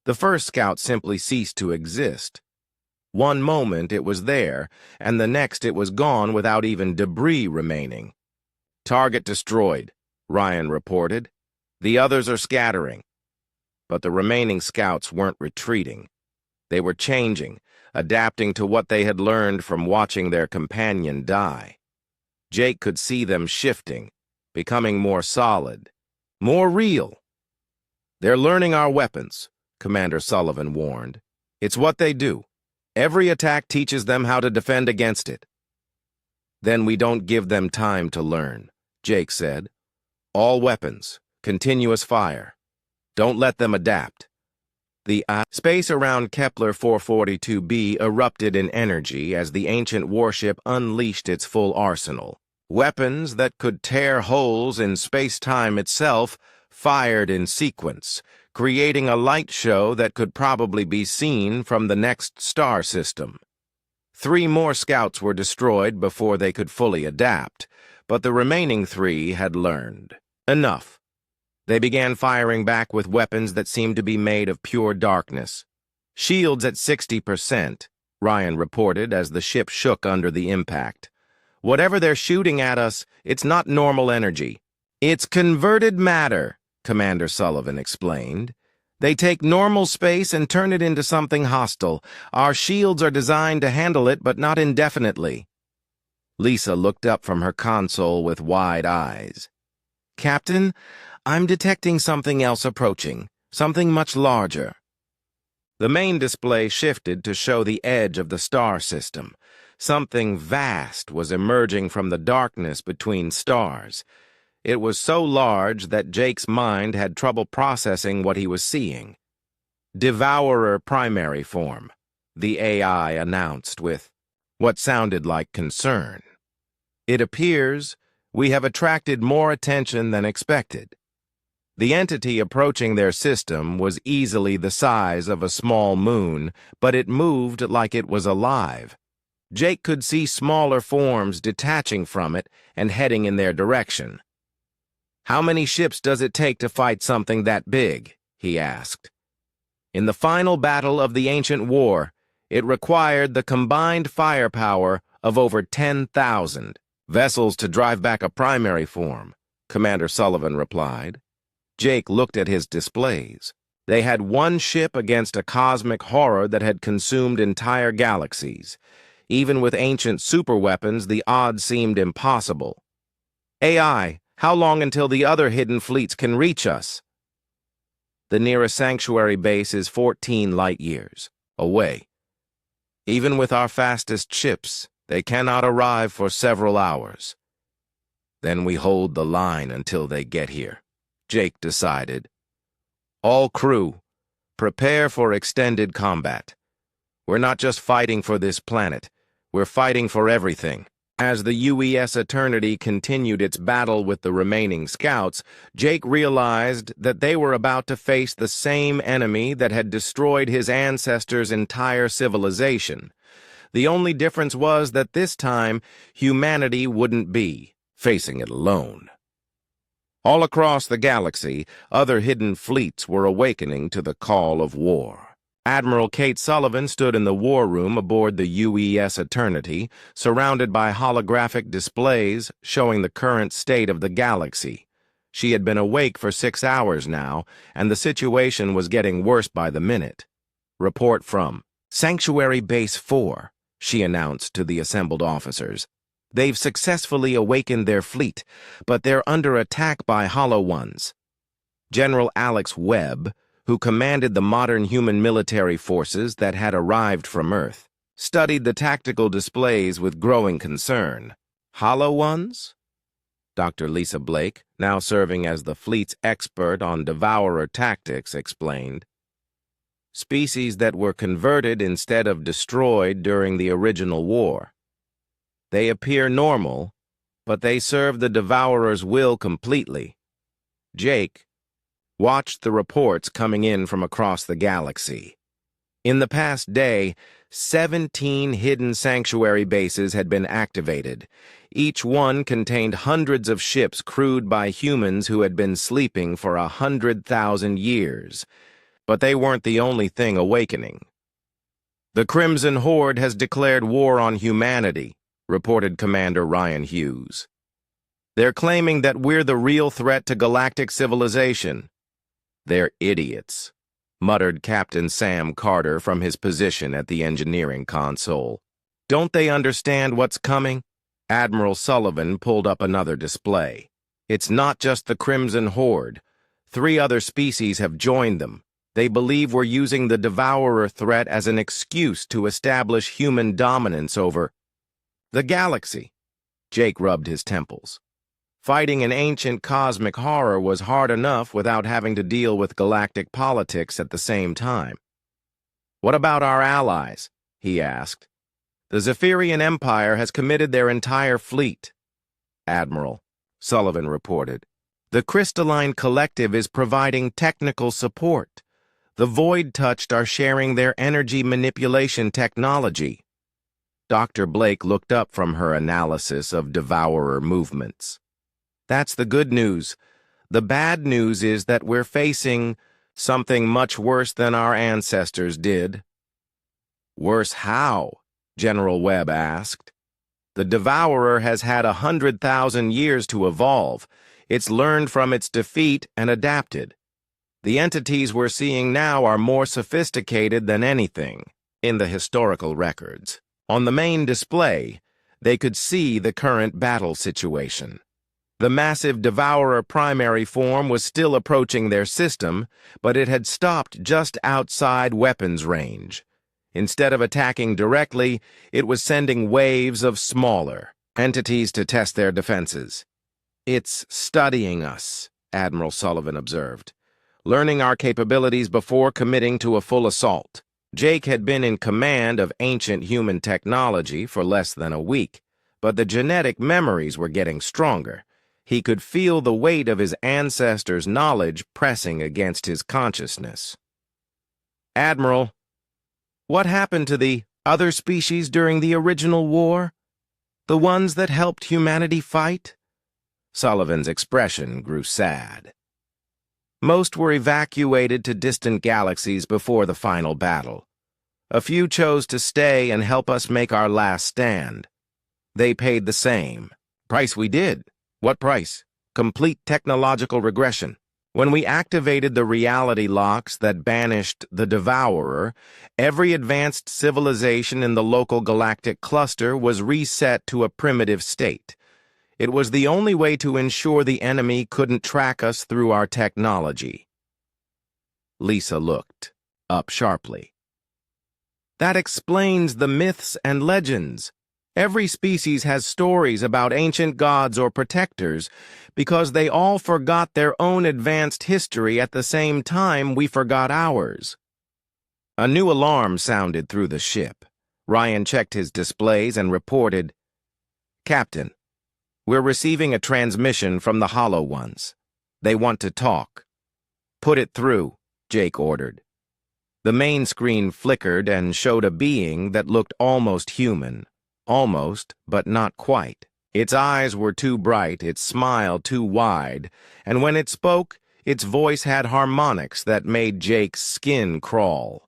The first scout simply ceased to exist. One moment it was there, and the next it was gone without even debris remaining. "Target destroyed," Ryan reported. "The others are scattering." But the remaining scouts weren't retreating. They were changing, adapting to what they had learned from watching their companion die. Jake could see them shifting, becoming more solid, more real. "They're learning our weapons," Commander Sullivan warned. "It's what they do. Every attack teaches them how to defend against it." "Then we don't give them time to learn," Jake said. "All weapons, continuous fire. Don't let them adapt." The space around Kepler 442b erupted in energy as the ancient warship unleashed its full arsenal. Weapons that could tear holes in space-time itself fired in sequence, creating a light show that could probably be seen from the next star system. 3 more scouts were destroyed before they could fully adapt, but the remaining 3 had learned. Enough. They began firing back with weapons that seemed to be made of pure darkness. "Shields at 60%, Ryan reported as the ship shook under the impact. "Whatever they're shooting at us, it's not normal energy. It's converted matter," Commander Sullivan explained. "They take normal space and turn it into something hostile. Our shields are designed to handle it, but not indefinitely." Lisa looked up from her console with wide eyes. "Captain, I'm detecting something else approaching, something much larger." The main display shifted to show the edge of the star system. Something vast was emerging from the darkness between stars. It was so large that Jake's mind had trouble processing what he was seeing. "Devourer primary form," the AI announced with what sounded like concern. "It appears we have attracted more attention than expected." The entity approaching their system was easily the size of a small moon, but it moved like it was alive. Jake could see smaller forms detaching from it and heading in their direction. "How many ships does it take to fight something that big?" he asked. "In the final battle of the ancient war, it required the combined firepower of over 10,000 vessels to drive back a primary form," Commander Sullivan replied. Jake looked at his displays. They had one ship against a cosmic horror that had consumed entire galaxies. Even with ancient superweapons, the odds seemed impossible. "AI, how long until the other hidden fleets can reach us?" "The nearest sanctuary base is 14 light years away. Even with our fastest ships, they cannot arrive for several hours." "Then we hold the line until they get here," Jake decided. "All crew, prepare for extended combat. We're not just fighting for this planet, we're fighting for everything." As the UES Eternity continued its battle with the remaining scouts, Jake realized that they were about to face the same enemy that had destroyed his ancestors' entire civilization. The only difference was that this time, humanity wouldn't be facing it alone. All across the galaxy, other hidden fleets were awakening to the call of war. Admiral Kate Sullivan stood in the war room aboard the UES Eternity, surrounded by holographic displays showing the current state of the galaxy. She had been awake for 6 hours now, and the situation was getting worse by the minute. "Report from Sanctuary Base 4, she announced to the assembled officers. "They've successfully awakened their fleet, but they're under attack by Hollow Ones. General Alex Webb, who commanded the modern human military forces that had arrived from Earth, studied the tactical displays with growing concern. Hollow ones? Dr. Lisa Blake, now serving as the fleet's expert on devourer tactics, explained. Species that were converted instead of destroyed during the original war. They appear normal, but they serve the devourer's will completely. Jake watched the reports coming in from across the galaxy. In the past day, 17 hidden sanctuary bases had been activated. Each one contained hundreds of ships crewed by humans who had been sleeping for 100,000 years. But they weren't the only thing awakening. The Crimson Horde has declared war on humanity, reported Commander Ryan Hughes. They're claiming that we're the real threat to galactic civilization. They're idiots, muttered Captain Sam Carter from his position at the engineering console. Don't they understand what's coming? Admiral Sullivan pulled up another display. It's not just the Crimson Horde. 3 other species have joined them. They believe we're using the devourer threat as an excuse to establish human dominance over the galaxy. Jake rubbed his temples. Fighting an ancient cosmic horror was hard enough without having to deal with galactic politics at the same time. What about our allies? He asked. The Zephyrian Empire has committed their entire fleet. Admiral, Sullivan reported. The Crystalline Collective is providing technical support. The Void-Touched are sharing their energy manipulation technology. Dr. Blake looked up from her analysis of devourer movements. That's the good news. The bad news is that we're facing something much worse than our ancestors did. Worse how? General Webb asked. The devourer has had 100,000 years to evolve. It's learned from its defeat and adapted. The entities we're seeing now are more sophisticated than anything in the historical records. On the main display, they could see the current battle situation. The massive devourer primary form was still approaching their system, but it had stopped just outside weapons range. Instead of attacking directly, it was sending waves of smaller entities to test their defenses. It's studying us, Admiral Sullivan observed, learning our capabilities before committing to a full assault. Jake had been in command of ancient human technology for less than a week, but the genetic memories were getting stronger. He could feel the weight of his ancestors' knowledge pressing against his consciousness. Admiral, what happened to the other species during the original war? The ones that helped humanity fight? Sullivan's expression grew sad. Most were evacuated to distant galaxies before the final battle. A few chose to stay and help us make our last stand. They paid the same price we did. What price? Complete technological regression. When we activated the reality locks that banished the devourer, every advanced civilization in the local galactic cluster was reset to a primitive state. It was the only way to ensure the enemy couldn't track us through our technology. Lisa looked up sharply. That explains the myths and legends. Every species has stories about ancient gods or protectors because they all forgot their own advanced history at the same time we forgot ours. A new alarm sounded through the ship. Ryan checked his displays and reported, Captain, we're receiving a transmission from the Hollow Ones. They want to talk. Put it through, Jake ordered. The main screen flickered and showed a being that looked almost human. Almost, but not quite. Its eyes were too bright, its smile too wide, and when it spoke, its voice had harmonics that made Jake's skin crawl.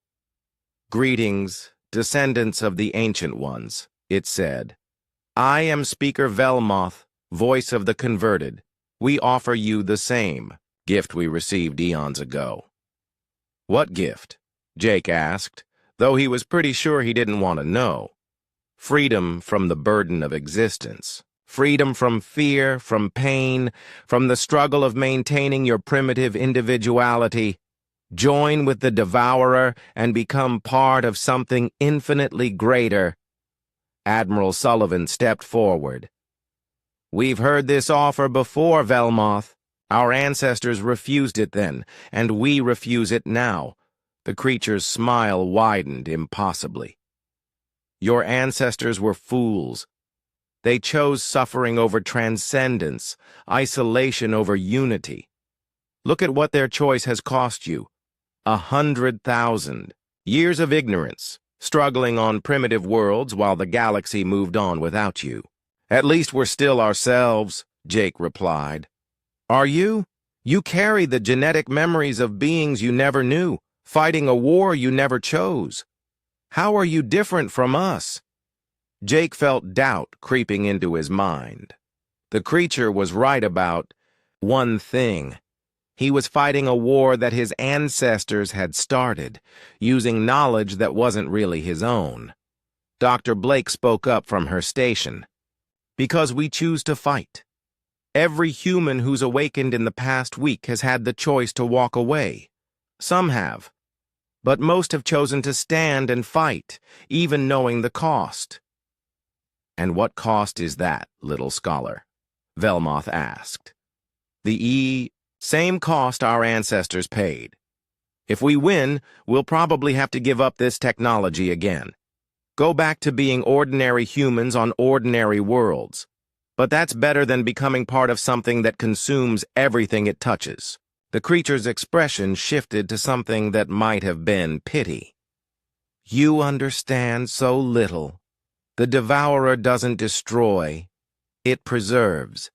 Greetings, descendants of the Ancient Ones, it said. I am Speaker Velmoth, voice of the converted. We offer you the same gift we received eons ago. What gift? Jake asked, though he was pretty sure he didn't want to know. Freedom from the burden of existence. Freedom from fear, from pain, from the struggle of maintaining your primitive individuality. Join with the devourer and become part of something infinitely greater. Admiral Sullivan stepped forward. We've heard this offer before, Velmoth. Our ancestors refused it then, and we refuse it now. The creature's smile widened impossibly. Your ancestors were fools. They chose suffering over transcendence, isolation over unity. Look at what their choice has cost you. 100,000 years of ignorance, struggling on primitive worlds while the galaxy moved on without you. At least we're still ourselves, Jake replied. Are you? You carry the genetic memories of beings you never knew, fighting a war you never chose. How are you different from us? Jake felt doubt creeping into his mind. The creature was right about one thing. He was fighting a war that his ancestors had started, using knowledge that wasn't really his own. Dr. Blake spoke up from her station. Because we choose to fight. Every human who's awakened in the past week has had the choice to walk away. Some have. But most have chosen to stand and fight, even knowing the cost. And what cost is that, little scholar? Velmoth asked. The same cost our ancestors paid. If we win, we'll probably have to give up this technology again. Go back to being ordinary humans on ordinary worlds. But that's better than becoming part of something that consumes everything it touches. The creature's expression shifted to something that might have been pity. You understand so little. The devourer doesn't destroy, it preserves.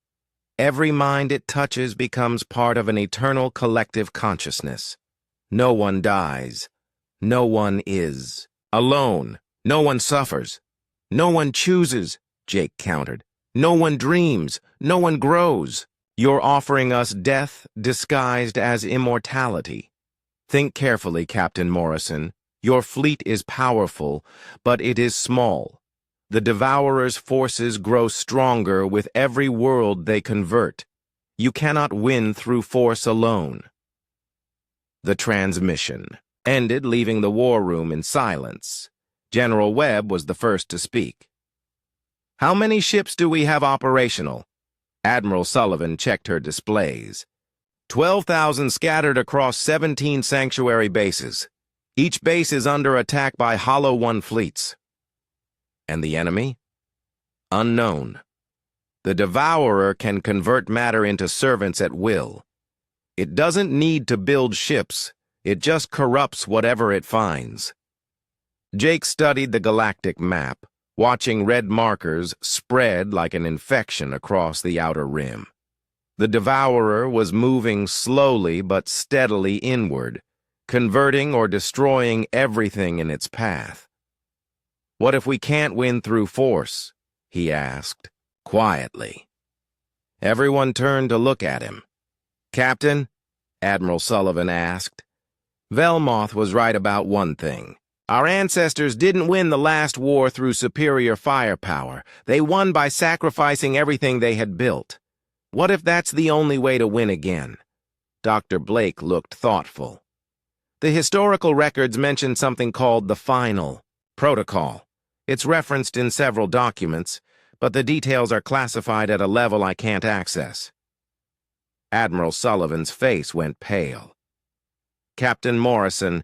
Every mind it touches becomes part of an eternal collective consciousness. No one dies. No one is alone. No one suffers. No one chooses, Jake countered. No one dreams. No one grows. You're offering us death disguised as immortality. Think carefully, Captain Morrison. Your fleet is powerful, but it is small. The Devourer's forces grow stronger with every world they convert. You cannot win through force alone. The transmission ended, leaving the war room in silence. General Webb was the first to speak. How many ships do we have operational? Admiral Sullivan checked her displays. 12,000 scattered across 17 sanctuary bases. Each base is under attack by Hollow One fleets. And the enemy? Unknown. The Devourer can convert matter into servants at will. It doesn't need to build ships. It just corrupts whatever it finds. Jake studied the galactic map, watching red markers spread like an infection across the outer rim. The Devourer was moving slowly but steadily inward, converting or destroying everything in its path. What if we can't win through force? He asked, quietly. Everyone turned to look at him. Captain, Admiral Sullivan asked, Velmoth was right about one thing. Our ancestors didn't win the last war through superior firepower. They won by sacrificing everything they had built. What if that's the only way to win again? Dr. Blake looked thoughtful. The historical records mention something called the Final Protocol. It's referenced in several documents, but the details are classified at a level I can't access. Admiral Sullivan's face went pale. Captain Morrison,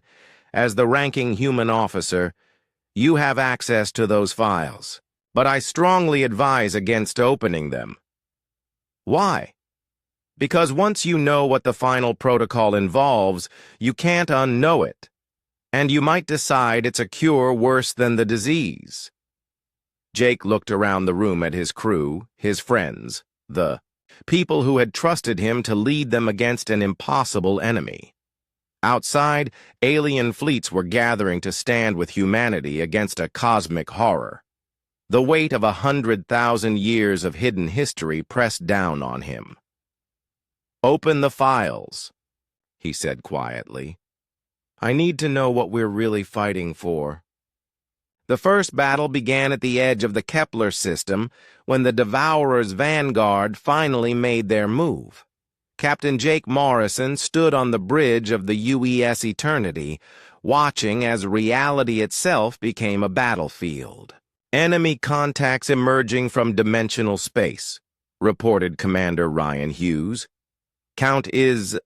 as the ranking human officer, you have access to those files, but I strongly advise against opening them. Why? Because once you know what the final protocol involves, you can't unknow it, and you might decide it's a cure worse than the disease. Jake looked around the room at his crew, his friends, the people who had trusted him to lead them against an impossible enemy. Outside, alien fleets were gathering to stand with humanity against a cosmic horror. The weight of 100,000 years of hidden history pressed down on him. Open the files, he said quietly. I need to know what we're really fighting for. The first battle began at the edge of the Kepler system when the Devourer's vanguard finally made their move. Captain Jake Morrison stood on the bridge of the UES Eternity, watching as reality itself became a battlefield. "Enemy contacts emerging from dimensional space," reported Commander Ryan Hughes. "Count is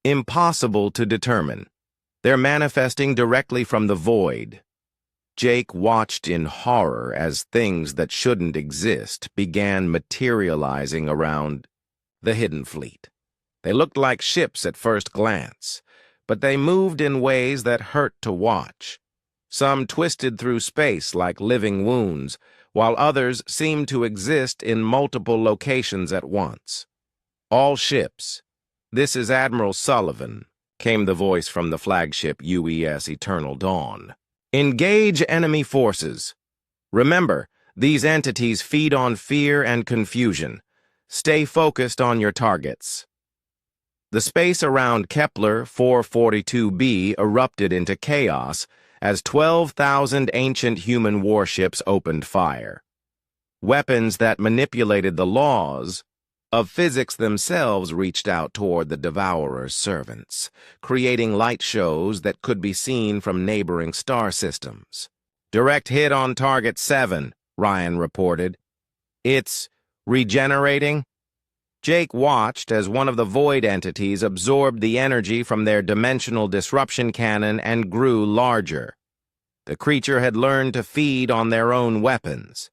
impossible to determine. They're manifesting directly from the void." Jake watched in horror as things that shouldn't exist began materializing around the hidden fleet. They looked like ships at first glance, but they moved in ways that hurt to watch. Some twisted through space like living wounds, while others seemed to exist in multiple locations at once. "All ships. This is Admiral Sullivan," came the voice from the flagship UES Eternal Dawn. "Engage enemy forces. Remember, these entities feed on fear and confusion. Stay focused on your targets." The space around Kepler 442b erupted into chaos as 12,000 ancient human warships opened fire. Weapons that manipulated the laws of physics themselves reached out toward the Devourer's servants, creating light shows that could be seen from neighboring star systems. "Direct hit on Target 7, Ryan reported. "It's regenerating?" Jake watched as one of the void entities absorbed the energy from their dimensional disruption cannon and grew larger. The creature had learned to feed on their own weapons.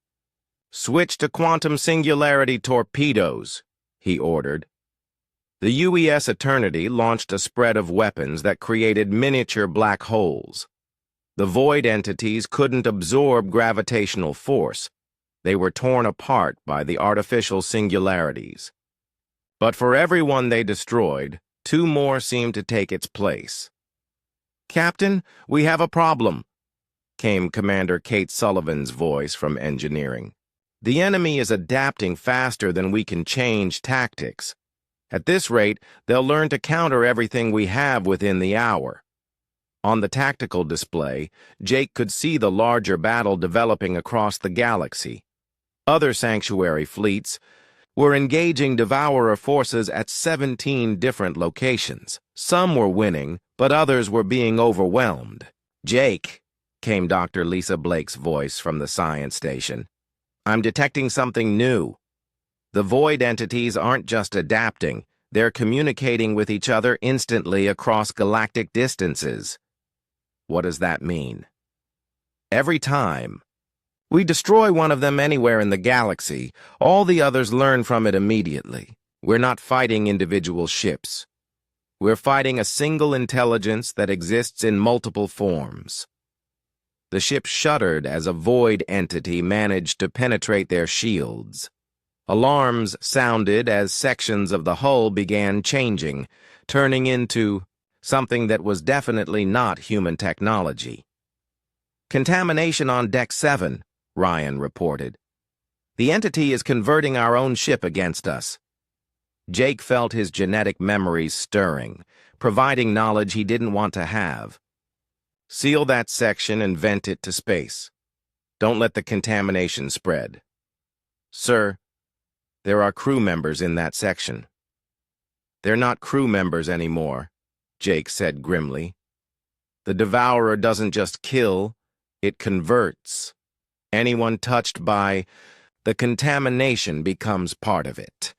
"Switch to quantum singularity torpedoes," he ordered. The UES Eternity launched a spread of weapons that created miniature black holes. The void entities couldn't absorb gravitational force. They were torn apart by the artificial singularities. But for everyone they destroyed, 2 more seemed to take its place. "Captain, we have a problem," came Commander Kate Sullivan's voice from engineering. "The enemy is adapting faster than we can change tactics. At this rate, they'll learn to counter everything we have within the hour." On the tactical display, Jake could see the larger battle developing across the galaxy. Other sanctuary fleets were engaging Devourer forces at 17 different locations. Some were winning, but others were being overwhelmed. "Jake," came Dr. Lisa Blake's voice from the science station, "I'm detecting something new. The void entities aren't just adapting, they're communicating with each other instantly across galactic distances." "What does that mean?" "Every time we destroy one of them anywhere in the galaxy, all the others learn from it immediately. We're not fighting individual ships. We're fighting a single intelligence that exists in multiple forms." The ship shuddered as a void entity managed to penetrate their shields. Alarms sounded as sections of the hull began changing, turning into something that was definitely not human technology. "Contamination on Deck 7, Ryan reported. "The entity is converting our own ship against us." Jake felt his genetic memories stirring, providing knowledge he didn't want to have. "Seal that section and vent it to space. Don't let the contamination spread." "Sir, there are crew members in that section." "They're not crew members anymore," Jake said grimly. "The Devourer doesn't just kill, it converts. Anyone touched by the contamination becomes part of it."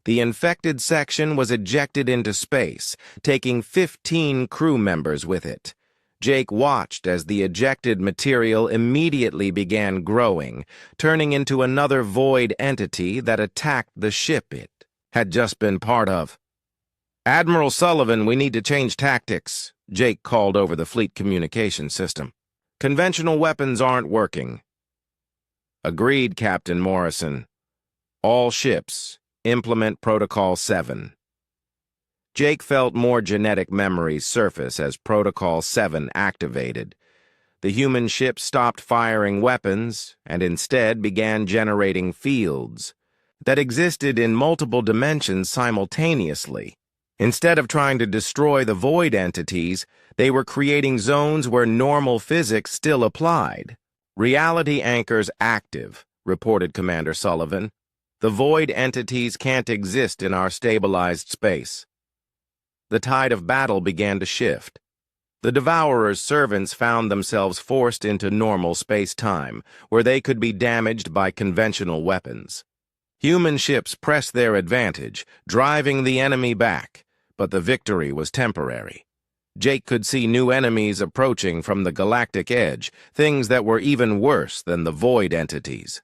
The infected section was ejected into space, taking 15 crew members with it. Jake watched as the ejected material immediately began growing, turning into another void entity that attacked the ship it had just been part of. "Admiral Sullivan, we need to change tactics," Jake called over the fleet communication system. "Conventional weapons aren't working." "Agreed, Captain Morrison. All ships, implement Protocol 7. Jake felt more genetic memories surface as Protocol 7 activated. The human ship stopped firing weapons and instead began generating fields that existed in multiple dimensions simultaneously. Instead of trying to destroy the void entities, they were creating zones where normal physics still applied. "Reality anchors active," reported Commander Sullivan. "The void entities can't exist in our stabilized space." The tide of battle began to shift. The Devourer's servants found themselves forced into normal space-time, where they could be damaged by conventional weapons. Human ships pressed their advantage, driving the enemy back, but the victory was temporary. Jake could see new enemies approaching from the galactic edge, things that were even worse than the void entities.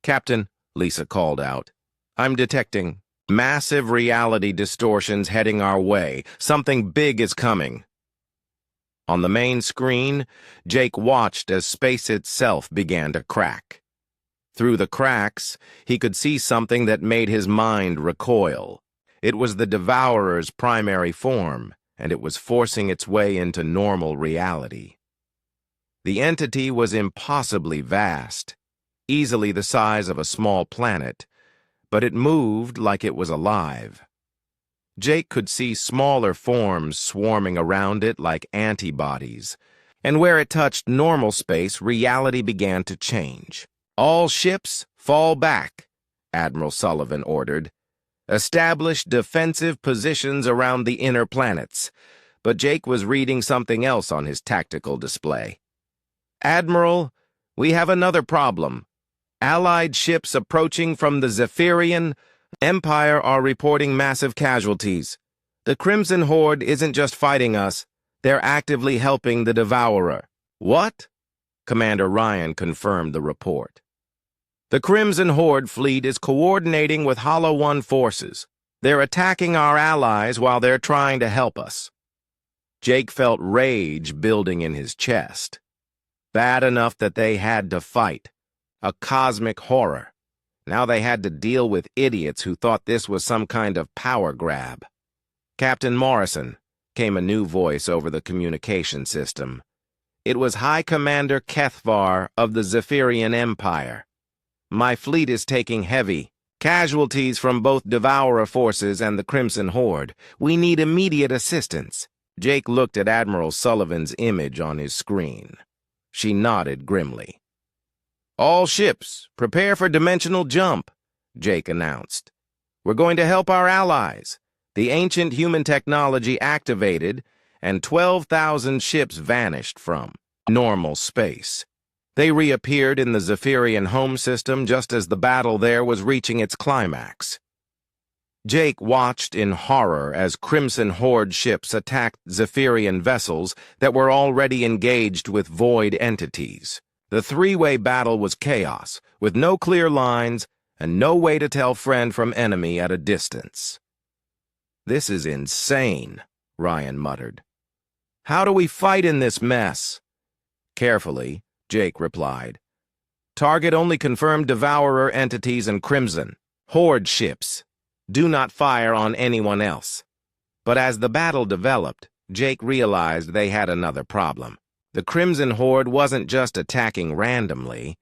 "Captain," Lisa called out, "I'm detecting massive reality distortions heading our way. Something big is coming." On the main screen, Jake watched as space itself began to crack. Through the cracks, he could see something that made his mind recoil. It was the Devourer's primary form, and it was forcing its way into normal reality. The entity was impossibly vast, easily the size of a small planet, but it moved like it was alive. Jake could see smaller forms swarming around it like antibodies, and where it touched normal space, reality began to change. "All ships, fall back," Admiral Sullivan ordered. "Establish defensive positions around the inner planets." But Jake was reading something else on his tactical display. "Admiral, we have another problem. Allied ships approaching from the Zephyrian Empire are reporting massive casualties. The Crimson Horde isn't just fighting us, they're actively helping the Devourer." "What?" Commander Ryan confirmed the report. "The Crimson Horde fleet is coordinating with Hollow One forces. They're attacking our allies while they're trying to help us." Jake felt rage building in his chest. Bad enough that they had to fight. A cosmic horror. Now they had to deal with idiots who thought this was some kind of power grab. "Captain Morrison," came a new voice over the communication system. It was High Commander Kethvar of the Zephyrian Empire. "My fleet is taking heavy casualties from both Devourer forces and the Crimson Horde. We need immediate assistance." Jake looked at Admiral Sullivan's image on his screen. She nodded grimly. "All ships, prepare for dimensional jump," Jake announced. "We're going to help our allies." The ancient human technology activated, and 12,000 ships vanished from normal space. They reappeared in the Zephyrian home system just as the battle there was reaching its climax. Jake watched in horror as Crimson Horde ships attacked Zephyrian vessels that were already engaged with void entities. The three-way battle was chaos, with no clear lines and no way to tell friend from enemy at a distance. "This is insane," Ryan muttered. "How do we fight in this mess?" "Carefully," Jake replied. "Target only confirmed Devourer entities and Crimson Horde ships. Do not fire on anyone else." But as the battle developed, Jake realized they had another problem. The Crimson Horde wasn't just attacking randomly.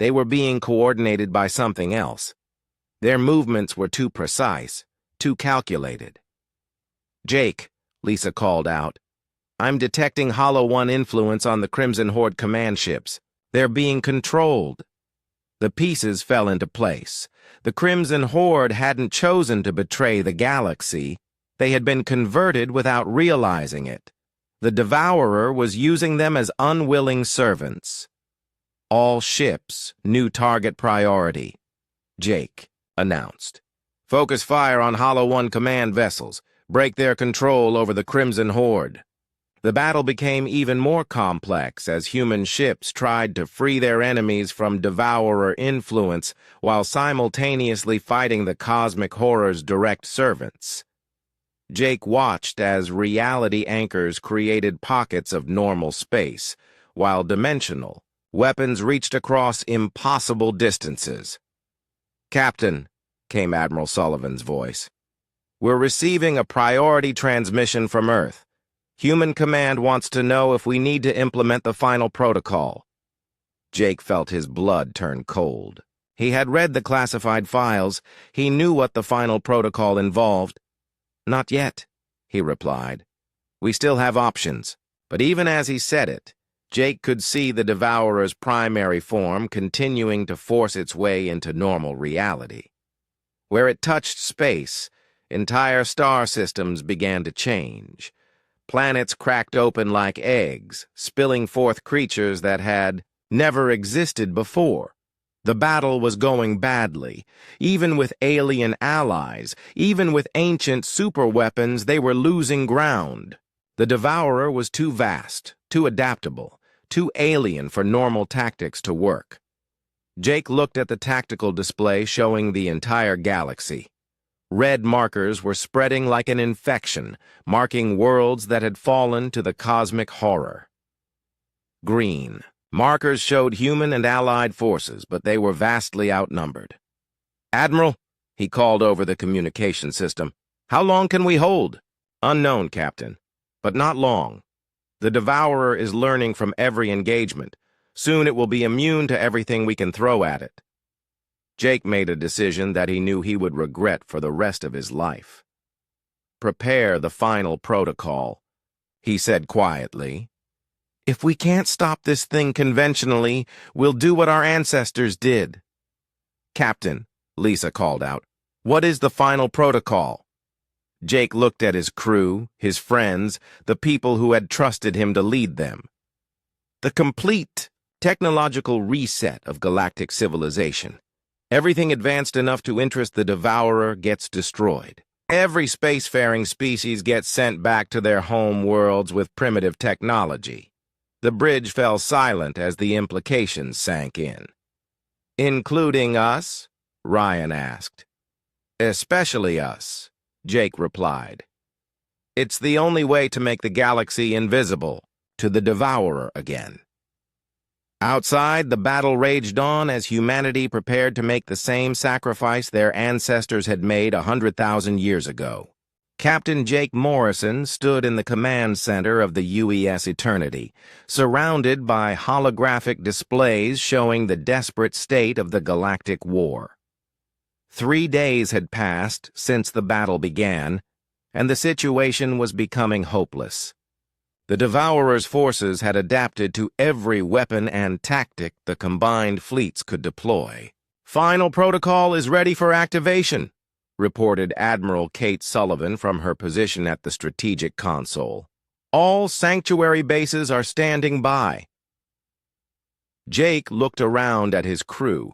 They were being coordinated by something else. Their movements were too precise, too calculated. "Jake," Lisa called out, "I'm detecting Hollow One influence on the Crimson Horde command ships. They're being controlled." The pieces fell into place. The Crimson Horde hadn't chosen to betray the galaxy. They had been converted without realizing it. The Devourer was using them as unwilling servants. "All ships, new target priority," Jake announced. "Focus fire on Hollow One command vessels. Break their control over the Crimson Horde." The battle became even more complex as human ships tried to free their enemies from Devourer influence while simultaneously fighting the cosmic horror's direct servants. Jake watched as reality anchors created pockets of normal space, while dimensional weapons reached across impossible distances. "Captain," came Admiral Sullivan's voice, "we're receiving a priority transmission from Earth. Human Command wants to know if we need to implement the final protocol." Jake felt his blood turn cold. He had read the classified files. He knew what the final protocol involved. "Not yet," he replied. "We still have options." But even as he said it, Jake could see the Devourer's primary form continuing to force its way into normal reality. Where it touched space, entire star systems began to change. Planets cracked open like eggs, spilling forth creatures that had never existed before. The battle was going badly. Even with alien allies, even with ancient superweapons, they were losing ground. The Devourer was too vast, too adaptable, too alien for normal tactics to work. Jake looked at the tactical display showing the entire galaxy. Red markers were spreading like an infection, marking worlds that had fallen to the cosmic horror. Green. Markers showed human and allied forces, but they were vastly outnumbered. "Admiral," he called over the communication system, "how long can we hold?" "Unknown, Captain, but not long. The Devourer is learning from every engagement. Soon it will be immune to everything we can throw at it." Jake made a decision that he knew he would regret for the rest of his life. "Prepare the final protocol," he said quietly. "If we can't stop this thing conventionally, we'll do what our ancestors did." "Captain," Lisa called out, "what is the final protocol?" Jake looked at his crew, his friends, the people who had trusted him to lead them. "The complete technological reset of galactic civilization. Everything advanced enough to interest the Devourer gets destroyed. Every spacefaring species gets sent back to their home worlds with primitive technology." The bridge fell silent as the implications sank in. "Including us?" Ryan asked. "Especially us," Jake replied. "It's the only way to make the galaxy invisible to the Devourer again." Outside, the battle raged on as humanity prepared to make the same sacrifice their ancestors had made 100,000 years ago. Captain Jake Morrison stood in the command center of the UES Eternity, surrounded by holographic displays showing the desperate state of the Galactic War. 3 days had passed since the battle began, and the situation was becoming hopeless. The Devourer's forces had adapted to every weapon and tactic the combined fleets could deploy. "Final protocol is ready for activation," reported Admiral Kate Sullivan from her position at the strategic console. "All sanctuary bases are standing by." Jake looked around at his crew.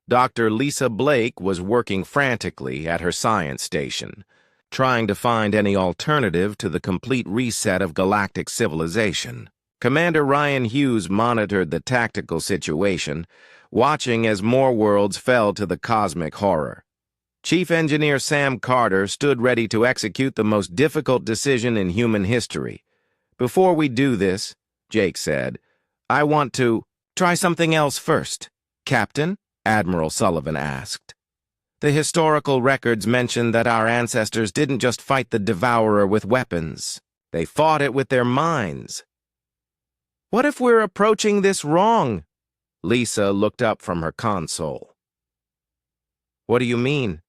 Dr. Lisa Blake was working frantically at her science station, trying to find any alternative to the complete reset of galactic civilization. Commander Ryan Hughes monitored the tactical situation, watching as more worlds fell to the cosmic horror. Chief Engineer Sam Carter stood ready to execute the most difficult decision in human history. "Before we do this," Jake said, "I want to try something else first." "Captain?" Admiral Sullivan asked. "The historical records mention that our ancestors didn't just fight the Devourer with weapons. They fought it with their minds." "What if we're approaching this wrong?" Lisa looked up from her console. "What do you mean?"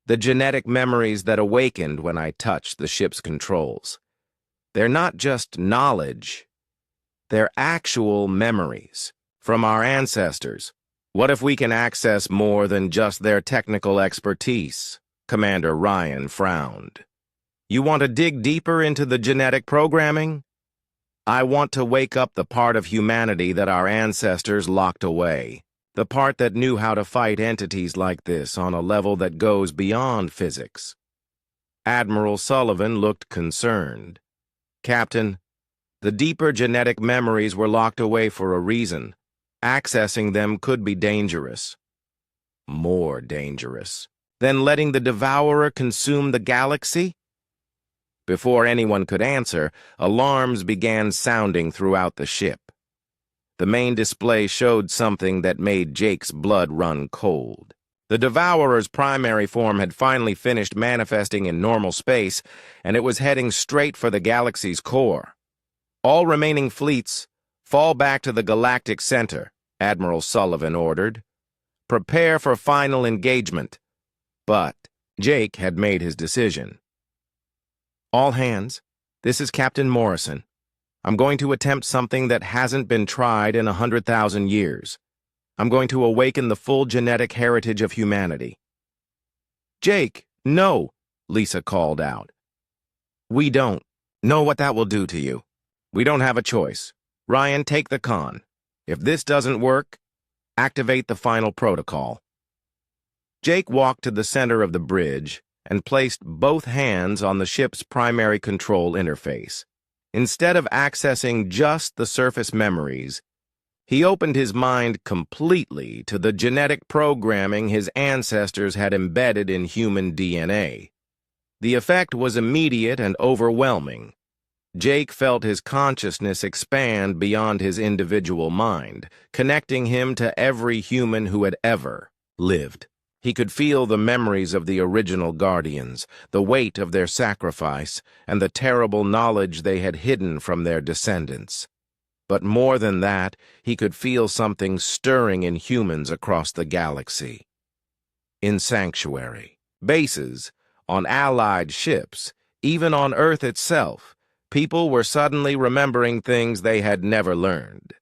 "The genetic memories that awakened when I touched the ship's controls. They're not just knowledge. They're actual memories from our ancestors. What if we can access more than just their technical expertise?" Commander Ryan frowned. "You want to dig deeper into the genetic programming?" "I want to wake up the part of humanity that our ancestors locked away. The part that knew how to fight entities like this on a level that goes beyond physics." Admiral Sullivan looked concerned. "Captain, the deeper genetic memories were locked away for a reason. Accessing them could be dangerous. More dangerous than letting the Devourer consume the galaxy?" Before anyone could answer, alarms began sounding throughout the ship. The main display showed something that made Jake's blood run cold. The Devourer's primary form had finally finished manifesting in normal space, and it was heading straight for the galaxy's core. "All remaining fleets, fall back to the galactic center," Admiral Sullivan ordered. "Prepare for final engagement." But Jake had made his decision. "All hands, this is Captain Morrison. I'm going to attempt something that hasn't been tried in 100,000 years. I'm going to awaken the full genetic heritage of humanity." "Jake, no," Lisa called out. "We don't know what that will do to you. We don't have a choice. Ryan, take the con. If this doesn't work, activate the final protocol." Jake walked to the center of the bridge and placed both hands on the ship's primary control interface. Instead of accessing just the surface memories, he opened his mind completely to the genetic programming his ancestors had embedded in human DNA. The effect was immediate and overwhelming. Jake felt his consciousness expand beyond his individual mind, connecting him to every human who had ever lived. He could feel the memories of the original Guardians, the weight of their sacrifice, and the terrible knowledge they had hidden from their descendants. But more than that, he could feel something stirring in humans across the galaxy. In sanctuary, bases, on allied ships, even on Earth itself, people were suddenly remembering things they had never learned.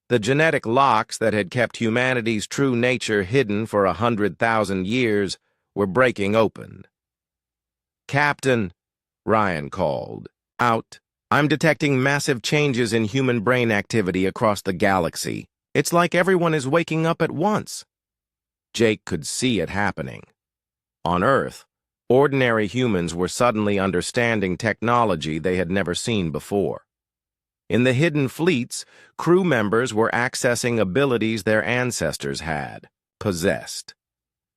The genetic locks that had kept humanity's true nature hidden for 100,000 years were breaking open. "Captain," Ryan called. "Out. I'm detecting massive changes in human brain activity across the galaxy. It's like everyone is waking up at once." Jake could see it happening. On Earth, ordinary humans were suddenly understanding technology they had never seen before. In the hidden fleets, crew members were accessing abilities their ancestors had possessed.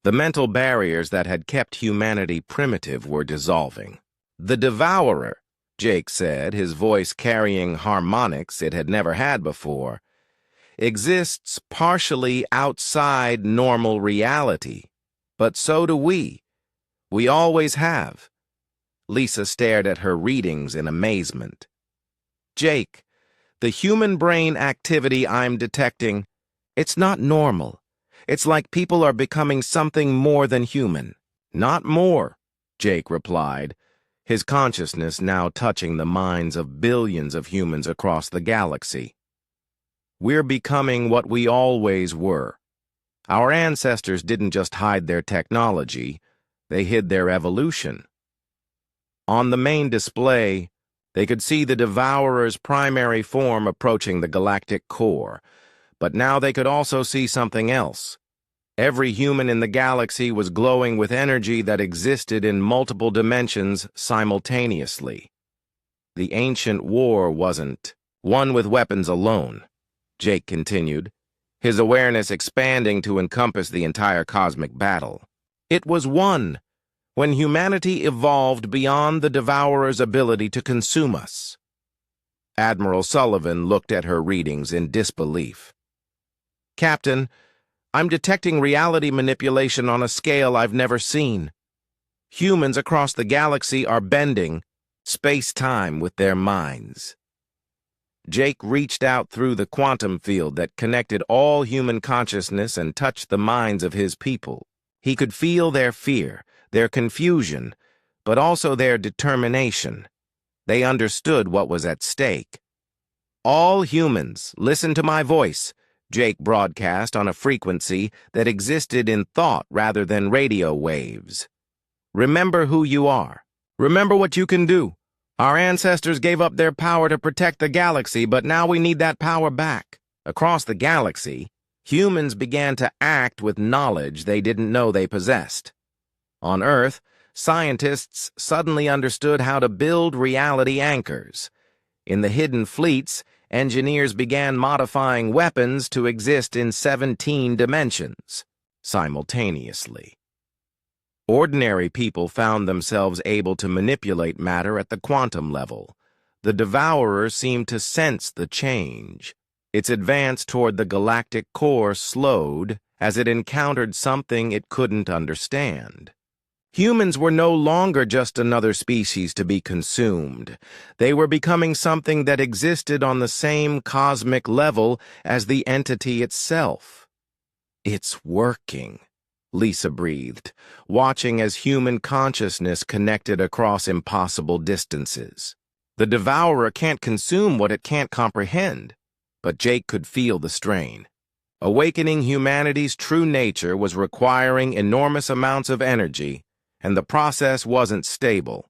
The mental barriers that had kept humanity primitive were dissolving. "The Devourer," Jake said, his voice carrying harmonics it had never had before, "exists partially outside normal reality. But so do we. We always have." Lisa stared at her readings in amazement. "Jake, the human brain activity I'm detecting, it's not normal. It's like people are becoming something more than human." "Not more," Jake replied, his consciousness now touching the minds of billions of humans across the galaxy. "We're becoming what we always were. Our ancestors didn't just hide their technology, they hid their evolution." On the main display, they could see the Devourer's primary form approaching the galactic core, but now they could also see something else. Every human in the galaxy was glowing with energy that existed in multiple dimensions simultaneously. The ancient war wasn't won with weapons alone, Jake continued, his awareness expanding to encompass the entire cosmic battle. It was won when humanity evolved beyond the Devourer's ability to consume us. Admiral Sullivan looked at her readings in disbelief. "Captain, I'm detecting reality manipulation on a scale I've never seen. Humans across the galaxy are bending space-time with their minds." Jake reached out through the quantum field that connected all human consciousness and touched the minds of his people. He could feel their fear, their confusion, but also their determination. They understood what was at stake. "All humans, listen to my voice," Jake broadcast on a frequency that existed in thought rather than radio waves. "Remember who you are. Remember what you can do. Our ancestors gave up their power to protect the galaxy, but now we need that power back." Across the galaxy, humans began to act with knowledge they didn't know they possessed. On Earth, scientists suddenly understood how to build reality anchors. In the hidden fleets, engineers began modifying weapons to exist in 17 dimensions simultaneously. Ordinary people found themselves able to manipulate matter at the quantum level. The Devourer seemed to sense the change. Its advance toward the galactic core slowed as it encountered something it couldn't understand. Humans were no longer just another species to be consumed. They were becoming something that existed on the same cosmic level as the entity itself. "It's working," Lisa breathed, watching as human consciousness connected across impossible distances. The devourer can't consume what it can't comprehend. But Jake could feel the strain. Awakening humanity's true nature was requiring enormous amounts of energy, and the process wasn't stable.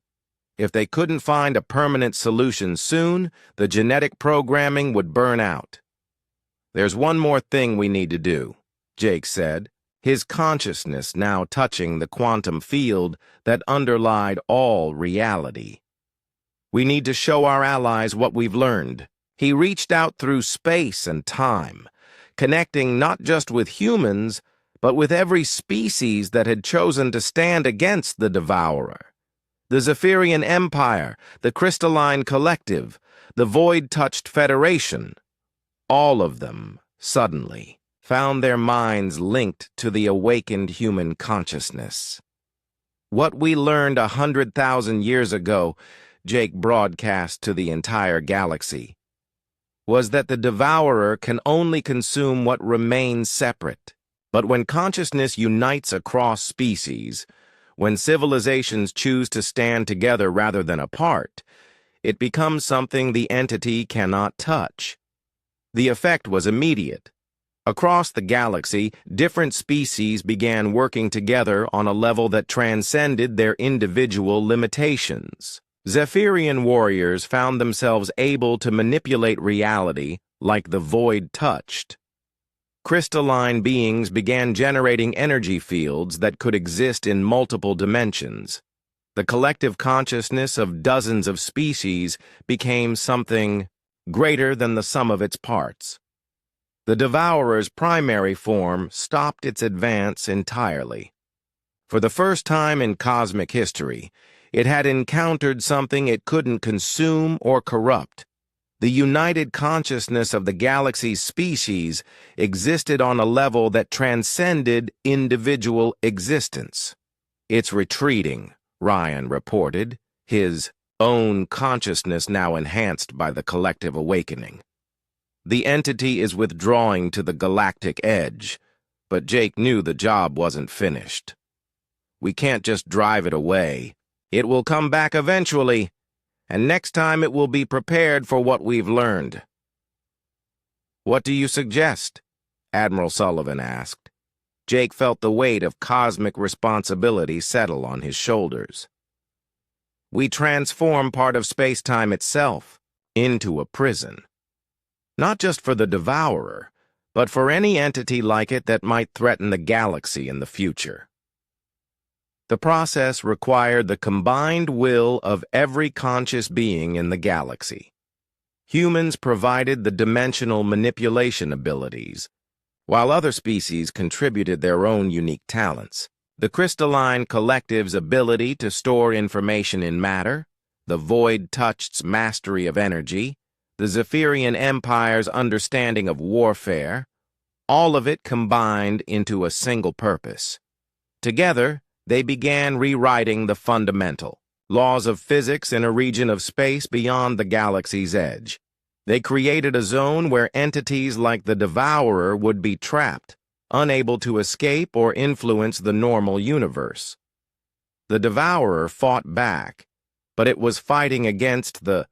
If they couldn't find a permanent solution soon, the genetic programming would burn out. "There's one more thing we need to do," Jake said, his consciousness now touching the quantum field that underlied all reality. "We need to show our allies what we've learned." He reached out through space and time, connecting not just with humans, but with every species that had chosen to stand against the devourer. The Zephyrian Empire, the Crystalline Collective, the Void-Touched Federation, all of them, suddenly, found their minds linked to the awakened human consciousness. "What we learned 100,000 years ago," Jake broadcast to the entire galaxy, "was that the devourer can only consume what remains separate. But when consciousness unites across species, when civilizations choose to stand together rather than apart, it becomes something the entity cannot touch." The effect was immediate. Across the galaxy, different species began working together on a level that transcended their individual limitations. Zephyrian warriors found themselves able to manipulate reality like the void touched. Crystalline beings began generating energy fields that could exist in multiple dimensions. The collective consciousness of dozens of species became something greater than the sum of its parts. The devourer's primary form stopped its advance entirely. For the first time in cosmic history, it had encountered something it couldn't consume or corrupt. The united consciousness of the galaxy's species existed on a level that transcended individual existence. "It's retreating," Ryan reported, his own consciousness now enhanced by the collective awakening. "The entity is withdrawing to the galactic edge," but Jake knew the job wasn't finished. "We can't just drive it away. It will come back eventually, and next time it will be prepared for what we've learned." "What do you suggest?" Admiral Sullivan asked. Jake felt the weight of cosmic responsibility settle on his shoulders. "We transform part of space-time itself into a prison. Not just for the devourer, but for any entity like it that might threaten the galaxy in the future." The process required the combined will of every conscious being in the galaxy. Humans provided the dimensional manipulation abilities, while other species contributed their own unique talents. The Crystalline Collective's ability to store information in matter, the Void-Touched's mastery of energy, the Zephyrian Empire's understanding of warfare, all of it combined into a single purpose. Together, they began rewriting the fundamental laws of physics in a region of space beyond the galaxy's edge. They created a zone where entities like the Devourer would be trapped, unable to escape or influence the normal universe. The Devourer fought back, but it was fighting against the